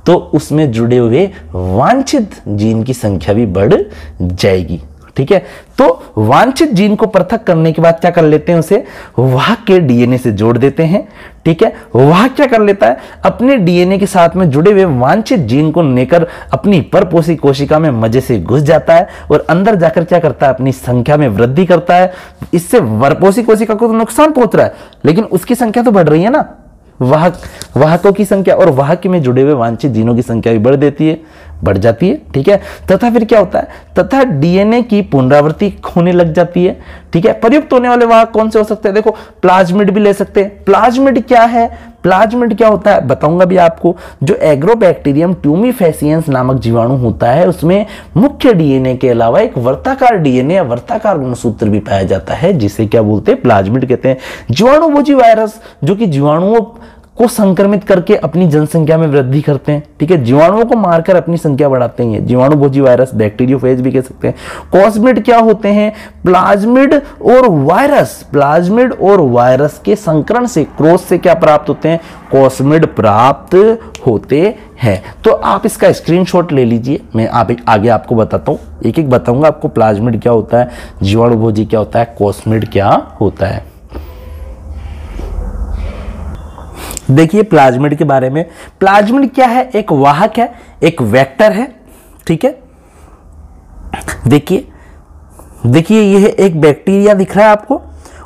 Speaker 1: तो उसमें जुड़े हुए वांछित जीन की संख्या भी बढ़ जाएगी। ठीक है, तो वांछित जीन को पृथक करने के बाद क्या कर लेते हैं, उसे वाहक के डीएनए से जोड़ देते हैं। ठीक है, वाहक क्या कर लेता है, अपने डीएनए के साथ में जुड़े हुए वांछित जीन को लेकर अपनी परपोषी कोशिका में मजे से घुस जाता है और अंदर जाकर क्या करता है, अपनी संख्या में वृद्धि करता है। इससे परपोषी कोशिका को तो नुकसान पहुंच रहा है लेकिन उसकी संख्या तो बढ़ रही है ना, वाहकों की संख्या, और वाहक में जुड़े हुए वांछित जीनों की संख्या भी बढ़ जाती है। ठीक है, तथा फिर क्या होता है, तथा डीएनए की पुनरावृत्ति होने लग जाती है। ठीक है, प्रयुक्त होने वाले वाहक कौन से हो सकते हैं, देखो प्लाज्मिड भी ले सकते हैं। प्लाज्मिड क्या है, प्लाज्मिड क्या होता है बताऊंगा भी आपको। जो एग्रोबैक्टीरियम ट्यूमीफेसिएंस नामक जीवाणु होता है उसमें मुख्य डीएनए के अलावा एक वर्ताकार डीएनए या वर्ताकार गुणसूत्र भी पाया जाता है जिसे क्या बोलते हैं, प्लाज्मिड कहते हैं। जीवाणुभोजी वायरस जो कि जीवाणुओं को संक्रमित करके अपनी जनसंख्या में वृद्धि करते हैं। ठीक है, जीवाणुओं को मारकर अपनी संख्या बढ़ाते हैं, जीवाणुभोजी वायरस, बैक्टीरियोफेज भी कह सकते हैं। कॉस्मिड क्या होते हैं, प्लाज्मिड और वायरस के संकरण से, क्रॉस से क्या प्राप्त होते हैं, कॉस्मिड प्राप्त होते हैं। तो आप इसका स्क्रीनशॉट ले लीजिए, मैं आगे आपको बताता हूं, एक एक बताऊंगा आपको प्लाज्मिड क्या होता है, जीवाणुभोजी क्या होता है, कॉस्मिड क्या होता है। देखिए प्लाज्मिड के बारे में, प्लाज्मिड क्या है, एक वाहक है, एक वेक्टर है। ठीक है, देखिए यह एक बैक्टीरिया दिख रहा है आपको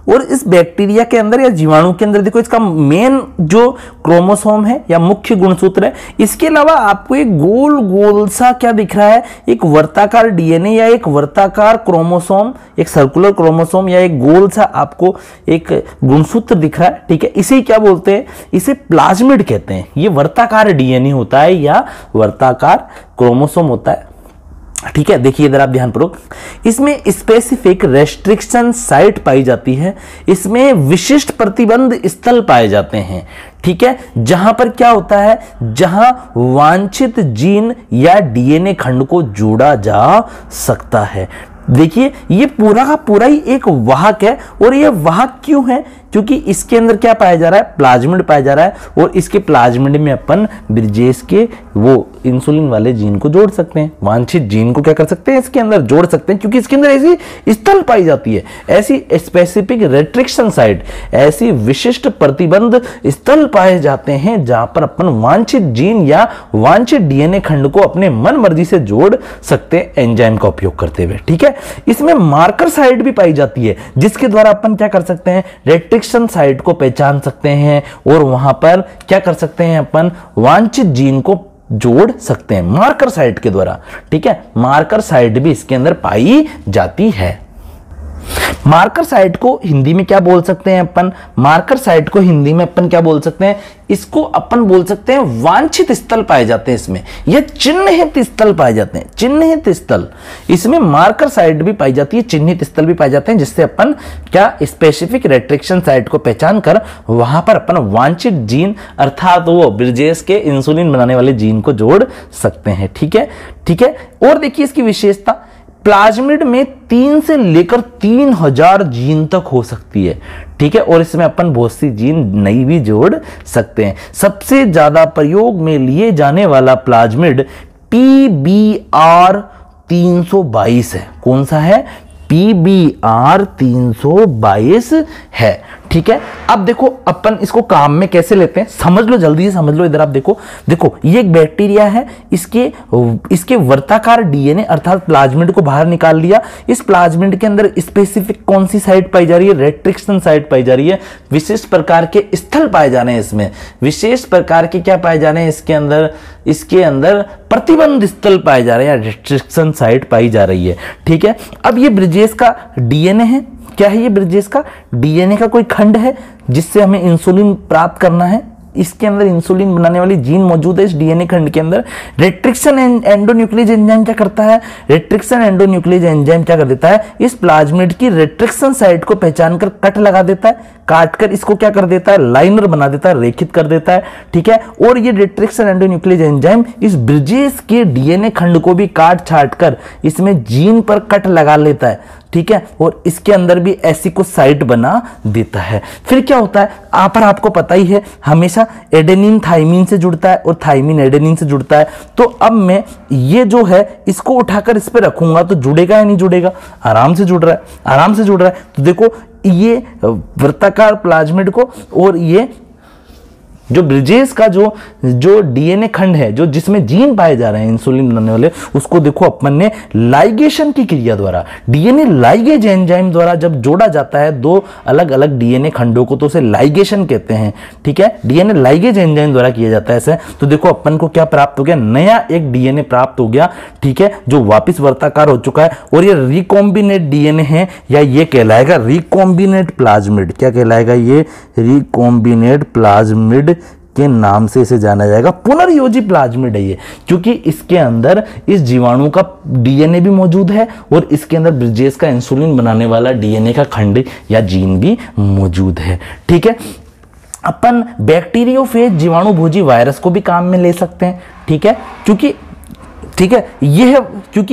Speaker 1: और इस बैक्टीरिया के अंदर या जीवाणु के अंदर देखो इसका मेन जो क्रोमोसोम है या मुख्य गुणसूत्र है, इसके अलावा आपको एक गोल सा क्या दिख रहा है, एक वर्ताकार डीएनए या एक वर्ताकार क्रोमोसोम, एक सर्कुलर क्रोमोसोम या एक गोल सा आपको एक गुणसूत्र दिख रहा है। ठीक है, इसे क्या बोलते हैं, इसे प्लाज्मिड कहते हैं। ये वर्ताकार डीएनए होता है या वर्ताकार क्रोमोसोम होता है। ठीक है, देखिए इधर आप ध्यानपूर्वक, इसमें स्पेसिफिक रेस्ट्रिक्शन साइट पाई जाती है, इसमें विशिष्ट प्रतिबंध स्थल पाए जाते हैं। ठीक है, जहां पर क्या होता है, जहां वांछित जीन या डीएनए खंड को जोड़ा जा सकता है। देखिए ये पूरा का पूरा ही एक वाहक है और ये वाहक क्यों है, क्योंकि इसके अंदर क्या पाया जा रहा है, प्लाज्मिड पाया जा रहा है और इसके प्लाज्मिड में अपन ब्रिजेस के वो इंसुलिन वाले जीन को जोड़ सकते हैं, वांछित जीन को क्या कर सकते हैं, इसके अंदर जोड़ सकते हैं, क्योंकि इसके अंदर ऐसी स्थल पाई जाती है, ऐसी स्पेसिफिक रेस्ट्रिक्शन साइट, ऐसी विशिष्ट प्रतिबंध स्थल पाए जाते हैं जहां पर अपन वांछित जीन या वांछित डीएनए खंड को अपने मन मर्जी से जोड़ सकते हैं एंजाइम का उपयोग करते हुए। ठीक है, इसमें मार्कर साइट भी पाई जाती है जिसके द्वारा अपन क्या कर सकते हैं, रेस्ट्रिक्शन साइट को पहचान सकते हैं और वहां पर क्या कर सकते हैं, अपन वांछित जीन को जोड़ सकते हैं मार्कर साइट के द्वारा। ठीक है, मार्कर साइट भी इसके अंदर पाई जाती है। मार्कर साइट को हिंदी में क्या बोल सकते हैं अपन, मार्कर साइट को हिंदी में अपन क्या बोल सकते हैं, इसको अपन बोल सकते हैं वांछित स्थल पाए जाते हैं इसमें, या चिन्हित स्थल पाए जाते हैं, चिन्हित स्थल। इसमें मार्कर साइट भी पाई जाती है, चिन्हित स्थल भी पाए जाते हैं, जिससे अपन क्या स्पेसिफिक रेस्ट्रिक्शन साइट को पहचान कर वहां पर अपन वांछित जीन अर्थात वो ब्रिजेस के इंसुलिन बनाने वाले जीन को जोड़ सकते हैं। ठीक है, ठीक है, और देखिए इसकी विशेषता, प्लाज्मिड में 3 से लेकर 3000 जीन तक हो सकती है। ठीक है, और इसमें अपन बहुत सी जीन नई भी जोड़ सकते हैं। सबसे ज्यादा प्रयोग में लिए जाने वाला प्लाज्मिड PBr 322 है। कौन सा है, PBr 322 है। ठीक है, अब देखो अपन इसको काम में कैसे लेते हैं, समझ लो, जल्दी से समझ लो। इधर आप देखो ये एक बैक्टीरिया है, इसके वर्ताकार डीएनए अर्थात प्लाज्मिड को बाहर निकाल लिया। इस प्लाज्मिड के अंदर स्पेसिफिक कौन सी साइट पाई जा रही है, रेस्ट्रिक्शन साइट पाई जा रही है, विशिष्ट प्रकार के स्थल पाए जाने हैं, इसमें विशेष प्रकार के क्या पाए जाने हैं, इसके अंदर प्रतिबंध स्थल पाए जा रहे हैं, रेस्ट्रिक्शन साइट पाई जा रही है। ठीक है, अब ये ब्रिजेस का डीएनए है, क्या है ये ब्रिजेस का डीएनए का कोई खंड है जिससे हमें इंसुलिन प्राप्त करना है। इसके अंदर इंसुलिन बनाने वाली जीन मौजूद है इस डीएनए खंड के अंदर। रेस्ट्रिक्शन एंडोन्यूक्लियेज एंजाइम क्या करता है, रेस्ट्रिक्शन एंडोन्यूक्लियेज एंजाइम क्या कर देता है, इस प्लाज्मिड की रेस्ट्रिक्शन साइट को पहचान कर कट लगा देता है, काट कर इसको क्या कर देता है, लाइनर बना देता है, रेखित कर देता है, ठीक है। और ये रेस्ट्रिक्शन एंडोन्यूक्लियेज एंजाइम इस ब्रिजेस के डीएनए खंड को भी काट छाट कर इसमें जीन पर कट लगा लेता है, ठीक है, और इसके अंदर भी ऐसी को साइट बना देता है। फिर क्या होता है, पर आपको पता ही है हमेशा एडेनिन थाइमिन से जुड़ता है और थाइमिन एडेनिन से जुड़ता है। तो अब मैं ये जो है इसको उठाकर इस पे रखूंगा तो जुड़ेगा या नहीं जुड़ेगा, आराम से जुड़ रहा है, आराम से जुड़ रहा है। तो देखो ये वृत्ताकार प्लाज्मिड को और ये जो ब्रिजेस का जो डीएनए खंड है जो जिसमें जीन पाए जा रहे हैं इंसुलिन बनाने वाले, उसको देखो अपन ने लाइगेशन की क्रिया द्वारा, डीएनए लाइगेज एंजाइम द्वारा जब जोड़ा जाता है दो अलग अलग डीएनए खंडों को तो उसे लाइगेशन कहते हैं, ठीक है। डीएनए लाइगेज एंजाइम द्वारा किया जाता है ऐसे। तो देखो अपन को क्या प्राप्त हो गया, नया एक डीएनए प्राप्त हो गया, ठीक है, जो वापिस वर्ताकार हो चुका है। और ये रिकॉम्बिनेट डीएनए है या ये कहलाएगा रिकॉम्बिनेट प्लाज्मिड। क्या कहलाएगा, ये रिकॉम्बिनेट प्लाज्मिड के नाम से इसे जाना जाएगा। पुनर्योजी प्लाज्मिड है ये, क्योंकि इसके अंदर इस जीवाणु का डीएनए भी मौजूद है और इसके अंदर ब्रिजेस का इंसुलिन बनाने वाला डीएनए का खंड या जीन भी मौजूद है, ठीक है। अपन बैक्टीरियोफेज जीवाणु भोजी वायरस को भी काम में ले सकते हैं, ठीक है, क्योंकि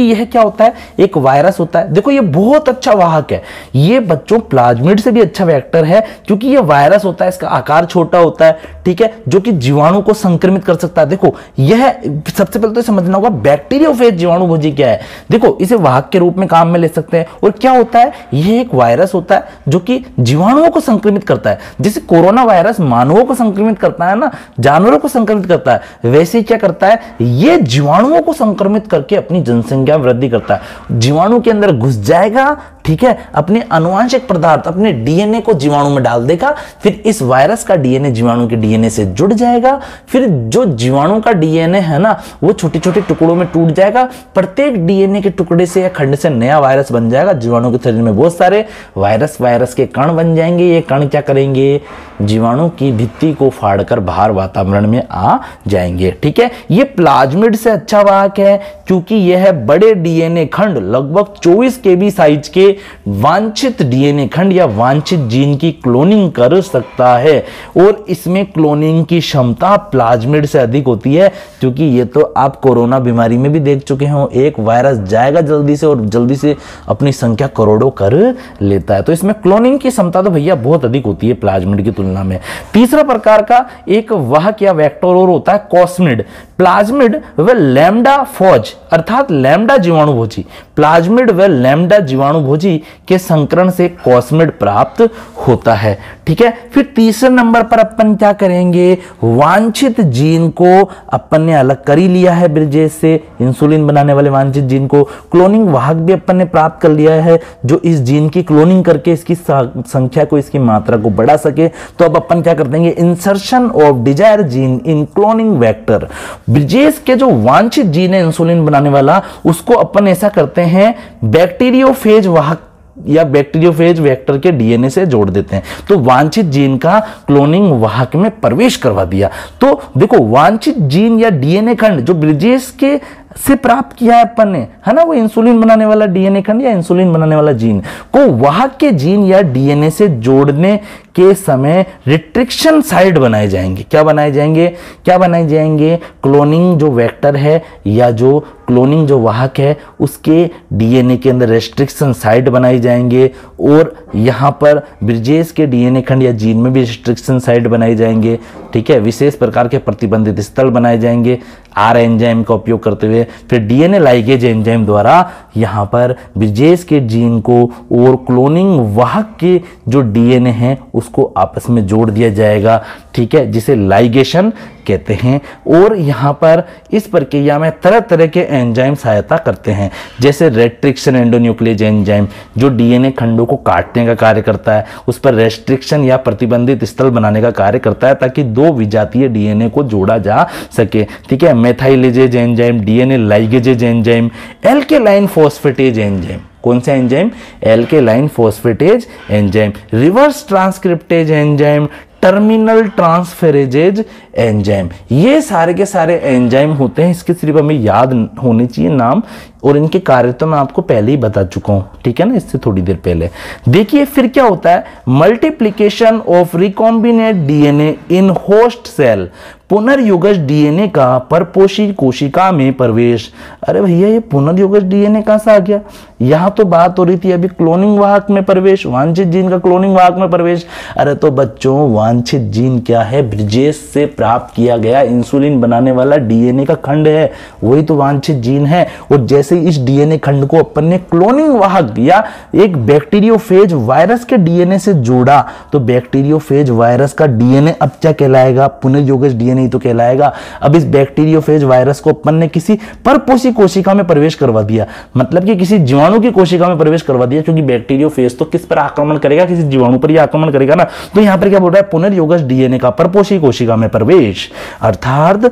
Speaker 1: यह क्या होता है, एक वायरस होता है। देखो ये बहुत अच्छा वाहक है, ये बच्चों प्लाज्मिड से भी अच्छा वेक्टर है क्योंकि ये वायरस होता है, इसका आकार छोटा होता है, ठीक है, जो कि जीवाणु को संक्रमित कर सकता है। देखो यह सबसे पहले तो समझना होगा बैक्टीरियोफेज जीवाणु भोजी क्या है। देखो इसे वाहक के रूप में काम में ले सकते हैं। और क्या होता है, यह एक वायरस होता है जो कि जीवाणुओं को संक्रमित करता है। जैसे कोरोना वायरस मानवों को संक्रमित करता है ना, जानवरों को संक्रमित करता है, वैसे क्या करता है, ये जीवाणुओं को संक्रमित करके अपनी जनसंख्या वृद्धि करता है। जीवाणु के अंदर घुस जाएगा, ठीक है, अपने आनुवांशिक पदार्थ अपने डीएनए को जीवाणु में डाल देगा, फिर इस वायरस का डीएनए जीवाणु के डीएनए से जुड़ जाएगा, फिर जो जीवाणु का डीएनए है ना वो छोटे छोटे टुकड़ों में टूट जाएगा, प्रत्येक डीएनए के टुकड़े से या खंड से नया वायरस बन जाएगा। जीवाणु के शरीर में बहुत सारे वायरस के कण बन जाएंगे। ये कण क्या करेंगे, जीवाणु की भित्ति को फाड़कर बाहर वातावरण में आ जाएंगे, ठीक है। ये प्लाज्मिड से अच्छा वाहक है क्योंकि यह बड़े डीएनए खंड लगभग 24 केबी साइज के वांछित डीएनए खंड या वांछित जीन की क्लोनिंग कर सकता है। और इसमें क्लोनिंग की क्षमता प्लाज्मिड से अधिक होती है, क्योंकि ये तो आप कोरोना बीमारी में भी देख चुके हो, एक वायरस जाएगा जल्दी से और जल्दी से अपनी संख्या करोड़ों कर लेता है। तो इसमें क्लोनिंग की क्षमता तो भैया बहुत अधिक होती है प्लाज्मिड की तुलना में। तीसरा प्रकार का एक वाहक या वेक्टर और होता है कॉस्मिड। प्लाज्मिड व लैम्डा फौज अर्थात लैम्डा जीवाणुभोजी, प्लाज्मिड व लैम्डा जीवाणुभोजी के संकरण से कॉस्मिड प्राप्त होता है, ठीक है। फिर तीसरे नंबर पर अपन क्या करेंगे, वांछित जीन को अपन ने अलग कर ही लिया है ब्रिजेस से, इंसुलिन बनाने वाले वांछित जीन को। क्लोनिंग वाहक भी अपन ने प्राप्त कर लिया है जो इस जीन की क्लोनिंग करके इसकी संख्या को, इसकी मात्रा को बढ़ा सके। तो अब अपन क्या कर देंगे, insertion of desire gene in cloning vector. Bridges के जो वांछित जीन है इंसुलिन बनाने वाला, उसको अपन ऐसा करते हैं बैक्टीरियोफेज वाहक या बैक्टीरियोफेज वेक्टर के डीएनए से जोड़ देते हैं। तो वांछित जीन का क्लोनिंग वाहक में प्रवेश करवा दिया। तो देखो वांछित जीन या डीएनए खंड जो ब्रिजेस के से प्राप्त किया है अपन ने, है ना, वो इंसुलिन बनाने वाला डीएनए खंड या इंसुलिन बनाने वाला जीन को वाहक के जीन या डीएनए से जोड़ने के समय रिस्ट्रिक्शन साइट बनाए जाएंगे। क्या बनाए जाएंगे, क्लोनिंग जो वेक्टर है या जो क्लोनिंग जो वाहक है उसके डीएनए के अंदर रेस्ट्रिक्शन साइट बनाई जाएंगे। और यहां पर ब्रिजेस के डीएनए खंड या जीन में भी रेस्ट्रिक्शन साइट बनाए जाएंगे, ठीक है। विशेष प्रकार के प्रतिबंधित स्थल बनाए जाएंगे आर एंजाइम का उपयोग करते हुए। फिर डीएनए लाइगेज एंजाइम द्वारा यहां पर ब्रिजेस के जीन को और क्लोनिंग वाहक के जो डीएनए है उसको आपस में जोड़ दिया जाएगा, ठीक है, जिसे लाइगेशन कहते हैं। और यहां पर इस प्रक्रिया में तरह तरह के एंजाइम सहायता करते हैं, जैसे रेस्ट्रिक्शन एंडोन्यूक्लियेज एंजाइम जो डीएनए खंडों को काटने का कार्य करता है, उस पर रेस्ट्रिक्शन या प्रतिबंधित स्थल बनाने का कार्य करता है ताकि दो विजातीय डीएनए को जोड़ा जा सके, ठीक है। Methylases enzyme, DNA ligases enzyme, alkaline phosphatase enzyme, कौन सा enzyme, alkaline phosphatase enzyme, reverse transcriptase enzyme, terminal transferases enzyme. ये सारे के सारे एंजाइम होते हैं, इसके सिर्फ हमें याद होने चाहिए नाम, और इनके कार्य तो मैं आपको पहले ही बता चुका हूं, ठीक है ना, इससे थोड़ी देर पहले। देखिए फिर क्या होता है, multiplication of recombinant DNA in host cell, पुनर्युगज डीएनए का परपोषी कोशिका में प्रवेश। अरे भैया ये पुनर्युगज डीएनए कहां से आ गया? यहां तो बात हो रही थी अभी क्लोनिंग वाहक में प्रवेश, वांछित जीन का क्लोनिंग वाहक में प्रवेश। अरे तो बच्चों वांछित जीन क्या है? ब्रिजेश से प्राप्त किया गया इंसुलिन बनाने वाला डीएनए का खंड है, वही तो वांछित जीन है। और जैसे इस डीएनए खंड को अपन ने क्लोनिंग वाहक या एक बैक्टीरियोफेज वायरस के डीएनए से जोड़ा, तो बैक्टीरियोफेज वायरस का डीएनए अब क्या कहलाएगा? पुनर्युगज डीएनए ही तो कहलाएगा। अब इस बैक्टीरियोफेज वायरस को अपन ने किसी परपोषी कोशिका में प्रवेश करवा दिया, मतलब कि किसी जीवाणु की कोशिका में प्रवेश करवा दिया, क्योंकि बैक्टीरियोफेज तो किस पर आक्रमण करेगा? किसी जीवाणु पर ही आक्रमण करेगा ना। तो यहां पर क्या बोल रहा है? पुनर्युगज डीएनए का परपोषी कोशिका में प्रवेश, अर्थात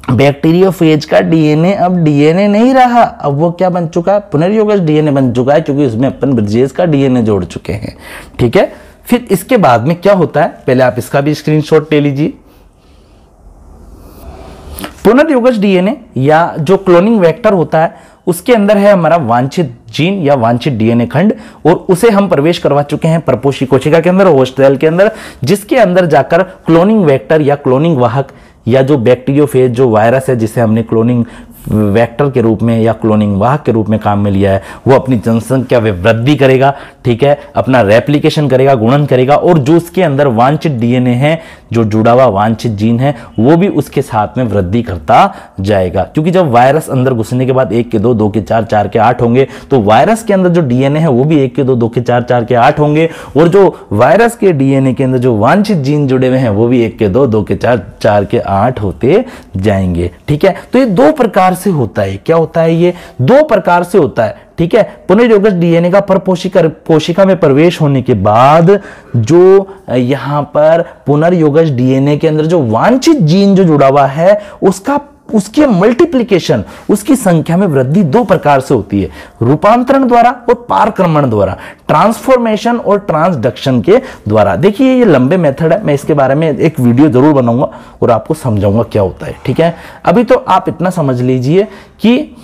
Speaker 1: बैक्टीरियोफेज का डीएनए अब डीएनए नहीं रहा, अब वो क्या बन चुका है? पुनर्युगज डीएनए बन चुका है, क्योंकि उसमें अपन ब्रिजेश का डीएनए जोड़ चुके हैं, ठीक है। फिर इसके बाद में क्या होता है, पहले आप इसका भी स्क्रीनशॉट ले लीजिए। पुनर्युगज डीएनए या जो क्लोनिंग वेक्टर होता है, उसके अंदर है हमारा वांछित जीन या वांछित डीएनए खंड, और उसे हम प्रवेश करवा चुके हैं परपोषी कोशिका के अंदर, होस्ट सेल के अंदर, जिसके अंदर जाकर क्लोनिंग वेक्टर या क्लोनिंग वाहक या जो बैक्टीरियोफेज जो वायरस है, जिसे हमने क्लोनिंग वेक्टर के रूप में या क्लोनिंग वाहक के रूप में काम में लिया है, वो अपनी जनसंख्या में वृद्धि करेगा, ठीक है, अपना रेप्लिकेशन करेगा, गुणन करेगा, और जो उसके अंदर वांछित डीएनए है, जो जुड़ा हुआ वांछित जीन है, वो भी उसके साथ में वृद्धि करता जाएगा। क्योंकि जब वायरस अंदर घुसने के बाद 1 के 2, 2 के 4, 4 के 8 होंगे, तो वायरस के अंदर जो डीएनए है वो भी 1 के 2, 2 के 4, 4 के 8 होंगे, और जो वायरस के डीएनए के अंदर जो वांछित जीन जुड़े हुए हैं वो भी 1 के 2, 2 के 4, 4 के 8 होते जाएंगे, ठीक है। तो ये दो प्रकार से होता है। क्या होता है? ये दो प्रकार से होता है, ठीक है। पुनर्युगज डीएनए का परपोषी कोशिका में प्रवेश होने के बाद जो यहां पर पुनर्युगज डीएनए के अंदर जो वांछित जीन जो जुड़ा हुआ है, उसके मल्टीप्लिकेशन, उसकी संख्या में वृद्धि दो प्रकार से होती है, रूपांतरण द्वारा और पारक्रमण द्वारा, ट्रांसफॉर्मेशन और ट्रांसडक्शन के द्वारा। देखिए ये लंबे मेथड है, मैं इसके बारे में एक वीडियो जरूर बनाऊंगा और आपको समझाऊंगा क्या होता है, ठीक है। अभी तो आप इतना समझ लीजिए कि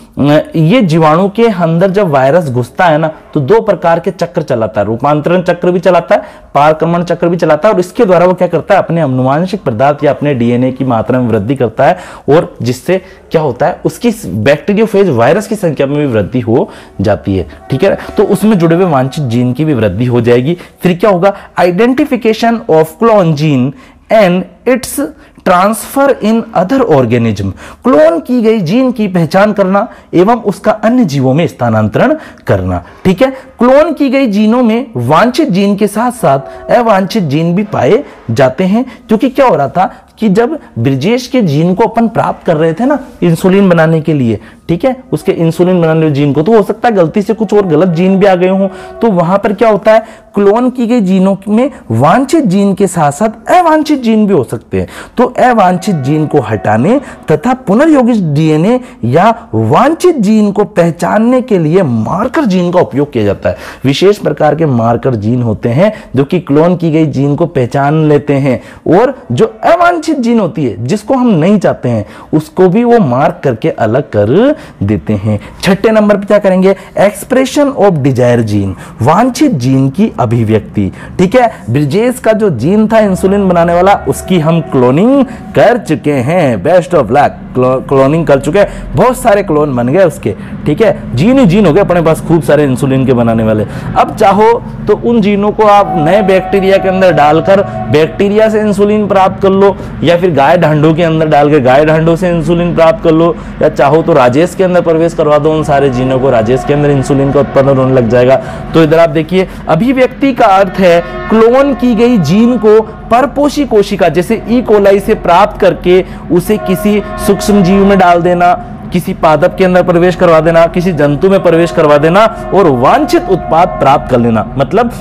Speaker 1: ये जीवाणु के अंदर जब वायरस घुसता है ना, तो दो प्रकार के चक्र चलाता है, रूपांतरण चक्र भी चलाता है, पारक्रमण चक्र भी चलाता है, और इसके द्वारा वो क्या करता है? अपने अनुवांशिक पदार्थ या अपने डीएनए की मात्रा में वृद्धि करता है, और जिससे क्या होता है? उसकी बैक्टीरियोफेज वायरस की संख्या में भी वृद्धि हो जाती है, ठीक है। तो उसमें जुड़े हुए वांछित जीन की भी वृद्धि हो जाएगी। फिर क्या होगा? Identification of clone gene and it's transfer in other organism, clone की गई जीन की पहचान करना एवं उसका अन्य जीवों में स्थानांतरण करना, ठीक है। क्लोन की गई जीनों में वांछित जीन के साथ साथ अवांछित जीन भी पाए जाते हैं, क्योंकि क्या हो रहा था कि जब ब्रिजेश के जीन को अपन प्राप्त कर रहे थे ना इंसुलिन बनाने के लिए, ठीक है, उसके इंसुलिन बनाने वाले जीन को, तो हो सकता है गलती से कुछ और गलत जीन भी आ गए हों, तो वहां पर क्या होता है? क्लोन की गई जीनों में वांछित जीन के साथ साथ अवांछित जीन भी हो सकते हैं। तो अवांछित जीन को हटाने तथा पुनर्योगित डीएनए या वांछित जीन को पहचानने के लिए मार्कर जीन का उपयोग किया जाता है। विशेष प्रकार के मार्कर जीन होते हैं जो कि क्लोन की गई जीन को पहचान लेते हैं, और जो अवांछित जीन होती है जिसको हम नहीं चाहते हैं उसको भी वो मार्क करके अलग कर देते हैं। छठे नंबर पर क्या करेंगे? एक्सप्रेशन ऑफ डिजायर जीन, वांछित जीन की अभिव्यक्ति, ठीक है। ब्रिजेश का जो जीन था इंसुलिन बनाने वाला, उसकी हम क्लोनिंग कर चुके हैं, बेस्ट ऑफ लक, क्लोनिंग कर चुके हैं, बहुत सारे क्लोन बन गए उसके, ठीक है। जीन ही जीन हो गए अपने पास खूब सारे इंसुलिन के बनाने वाले। अब चाहो तो उन जीनों को आप नए बैक्टीरिया के अंदर डालकर बैक्टीरिया से इंसुलिन प्राप्त कर लो, या फिर गाय ढांडों के अंदर डाल के गाय ढांडों से इंसुलिन प्राप्त कर लो, या चाहो तो राजेश के अंदर प्रवेश करवा दो उन सारे जीनों को, राजेश के अंदर इंसुलिन का उत्पादन होने लग जाएगा। तो इधर आप देखिए, अभिव्यक्ति का अर्थ है क्लोन की गई जीन को परपोषी कोशिका जैसे ई कोलाई से प्राप्त करके उसे किसी सूक्ष्म जीव में डाल देना, किसी पादप के अंदर प्रवेश करवा देना, किसी जंतु में प्रवेश करवा देना और वांछित उत्पाद प्राप्त कर लेना। मतलब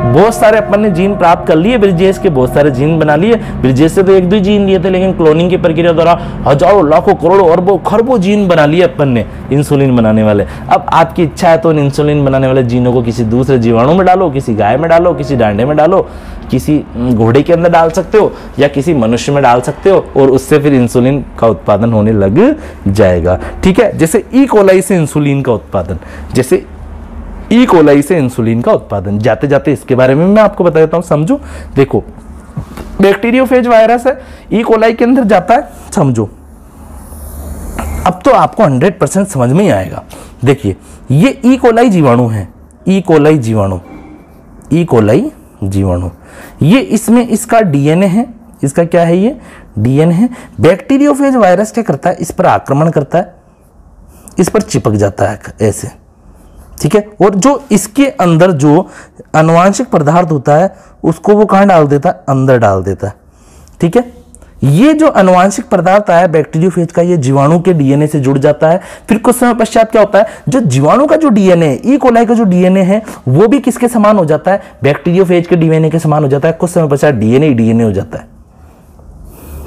Speaker 1: बहुत सारे अपन ने जीन प्राप्त कर लिए, ब्रिजेश के बहुत सारे जीन बना लिए। ब्रिजेश से तो 1-2 जीन लिए थे, लेकिन क्लोनिंग की प्रक्रिया द्वारा हजारों लाखों करोड़ों अरबों खरबों जीन बना लिए अपन ने इंसुलिन बनाने वाले। अब आपकी इच्छा है तो इंसुलिन बनाने वाले जीनों को किसी दूसरे जीवाणु में डालो, किसी गाय में डालो, किसी डांडे में डालो, किसी घोड़े के अंदर डाल सकते हो या किसी मनुष्य में डाल सकते हो और उससे फिर इंसुलिन का उत्पादन होने लग जाएगा। ठीक है, जैसे ई कोलाई से इंसुलिन का उत्पादन, जैसे ई कोलाई से इंसुलिन का उत्पादन। जाते जाते इसके बारे में मैं आपको बता देता हूं, समझो। देखो, बैक्टीरियोफेज वायरस है, ई कोलाई के अंदर जाता है, समझो। अब तो आपको 100% समझ में ही आएगा। देखिए, ये ई कोलाई जीवाणु है, ई कोलाई जीवाणु, ई कोलाई जीवाणु, ये इसमें इसका डीएनए है, इसका क्या है, ये डीएनए है। बैक्टीरियोफेज वायरस क्या करता है, इस पर आक्रमण करता है, इस पर चिपक जाता है ऐसे, ठीक है। और जो इसके अंदर जो आनुवांशिक पदार्थ होता है उसको वो कहाँ डाल देता है, अंदर डाल देता है, ठीक है। ये जो आनुवांशिक पदार्थ आया बैक्टीरियोफेज का, ये जीवाणु के डीएनए से जुड़ जाता है। फिर कुछ समय पश्चात क्या होता है, जो जीवाणु का जो डीएनए है, ई कोलाई का जो डीएनए है, वो भी किसके समान हो जाता है, बैक्टीरियोफेज के डीएनए के समान हो जाता है। कुछ समय पश्चात डीएनए हो जाता है।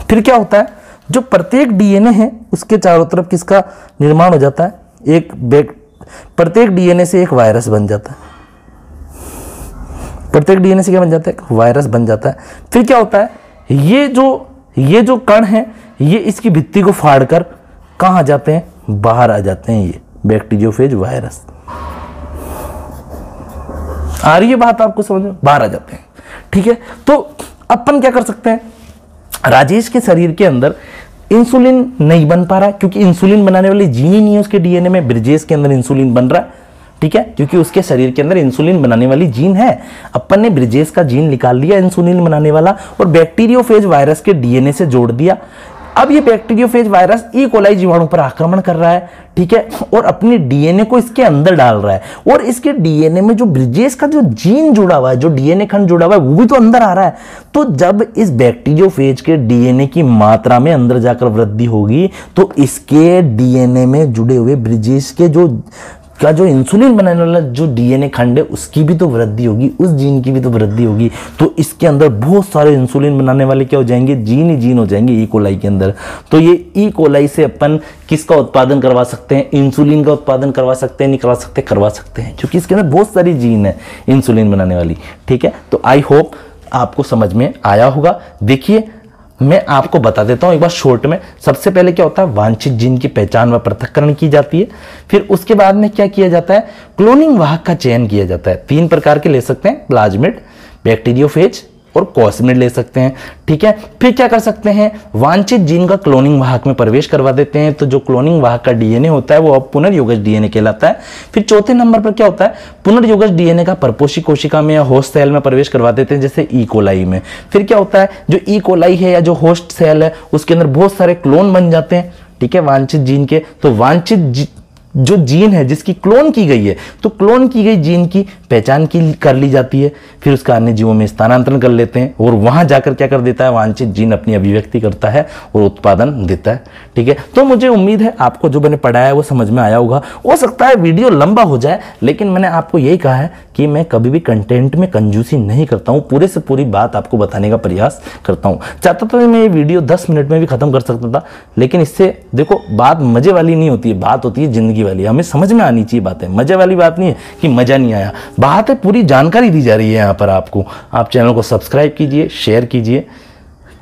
Speaker 1: फिर क्या होता है, जो प्रत्येक डीएनए है उसके चारों तरफ किसका निर्माण हो जाता है, प्रत्येक डीएनए से एक वायरस बन जाता है, प्रत्येक डीएनए से क्या बन जाता है, वायरस बन जाता है। फिर क्या होता है, ये जो कण है, ये इसकी भित्ति को फाड़कर कहां जाते हैं, बाहर आ जाते हैं। ये बैक्टीरियोफेज वायरस, आ रही है बात आपको समझ में, बाहर आ जाते हैं, ठीक है। तो अपन क्या कर सकते हैं, राजेश के शरीर के अंदर इंसुलिन नहीं बन पा रहा है क्योंकि इंसुलिन बनाने वाली जीन ही नहीं है उसके डीएनए में। ब्रिजेश के अंदर इंसुलिन बन रहा है, ठीक है, क्योंकि उसके शरीर के अंदर इंसुलिन बनाने वाली जीन है। अपन ने ब्रिजेश का जीन निकाल लिया इंसुलिन बनाने वाला और बैक्टीरियोफेज वायरस के डीएनए से जोड़ दिया। अब ये बैक्टीरियोफेज वायरस ई कोलाई जीवाणु पर आक्रमण कर रहा है, ठीक है, और अपने डीएनए को इसके अंदर डाल रहा है। और इसके डीएनए में जो ब्रिजेश का जो जीन जुड़ा हुआ है, जो डीएनए खंड जुड़ा हुआ है, वो भी तो अंदर आ रहा है। तो जब इस बैक्टीरियोफेज के डीएनए की मात्रा में अंदर जाकर वृद्धि होगी तो इसके डीएनए में जुड़े हुए ब्रिजेश के जो इंसुलिन बनाने वाला जो डीएनए खंड है उसकी भी तो वृद्धि होगी, उस जीन की भी तो वृद्धि होगी। तो इसके अंदर बहुत सारे इंसुलिन बनाने वाले क्या हो जाएंगे, जीन ही जीन हो जाएंगे ई कोलाई के अंदर। तो ये ई कोलाई से अपन किसका उत्पादन करवा सकते हैं, इंसुलिन का उत्पादन करवा सकते हैं, नहीं करवा सकते, करवा सकते हैं, क्योंकि इसके अंदर बहुत सारी जीन है इंसुलिन बनाने वाली, ठीक है। तो आई होप आपको समझ में आया होगा। देखिए, मैं आपको बता देता हूं एक बार शॉर्ट में। सबसे पहले क्या होता है, वांछित जीन की पहचान व पृथक्करण की जाती है। फिर उसके बाद में क्या किया जाता है, क्लोनिंग वाहक का चयन किया जाता है। 3 प्रकार के ले सकते हैं, प्लाज्मिड, बैक्टीरियोफेज और कॉस्मिड ले सकते हैं, ठीक है। फिर क्या कर सकते हैं, वांछित जीन का क्लोनिंग वाहक में प्रवेश करवा देते हैं। तो जो क्लोनिंग वाहक का डीएनए होता है वो अब पुनर्योगज डीएनए कहलाता है। फिर चौथे नंबर पर क्या होता है, पुनर्योगज डीएनए का परपोषी कोशिका में या होस्ट सेल में प्रवेश करवा देते हैं, जैसे ई कोलाई में। फिर क्या होता है, जो ई कोलाई है या जो होस्ट सेल है उसके अंदर बहुत सारे क्लोन बन जाते हैं, ठीक है, वांछित जीन के। तो वांछित जो जीन है जिसकी क्लोन की गई है, तो क्लोन की गई जीन की पहचान कर ली जाती है। फिर उसका अन्य जीवों में स्थानांतरण कर लेते हैं और वहां जाकर क्या कर देता है, वांछित जीन अपनी अभिव्यक्ति करता है और उत्पादन देता है, ठीक है। तो मुझे उम्मीद है आपको जो मैंने पढ़ाया है वो समझ में आया होगा। हो सकता है वीडियो लंबा हो जाए, लेकिन मैंने आपको यही कहा है कि मैं कभी भी कंटेंट में कंजूसी नहीं करता हूं, पूरे से पूरी बात आपको बताने का प्रयास करता हूं। चाहता तो मैं ये वीडियो 10 मिनट में भी खत्म कर सकता था, लेकिन इससे देखो बात मजे वाली नहीं होती है, बात होती है जिंदगी वाली। हमें समझ में आनी चाहिए बातें, मजे वाली बात नहीं है कि मजा नहीं आया, बात है पूरी जानकारी दी जा रही है यहाँ पर आपको। आप चैनल को सब्सक्राइब कीजिए, शेयर कीजिए,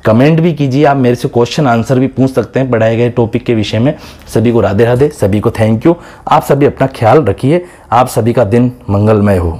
Speaker 1: कमेंट भी कीजिए। आप मेरे से क्वेश्चन आंसर भी पूछ सकते हैं पढ़ाए गए टॉपिक के विषय में। सभी को राधे राधे, सभी को थैंक यू। आप सभी अपना ख्याल रखिए, आप सभी का दिन मंगलमय हो।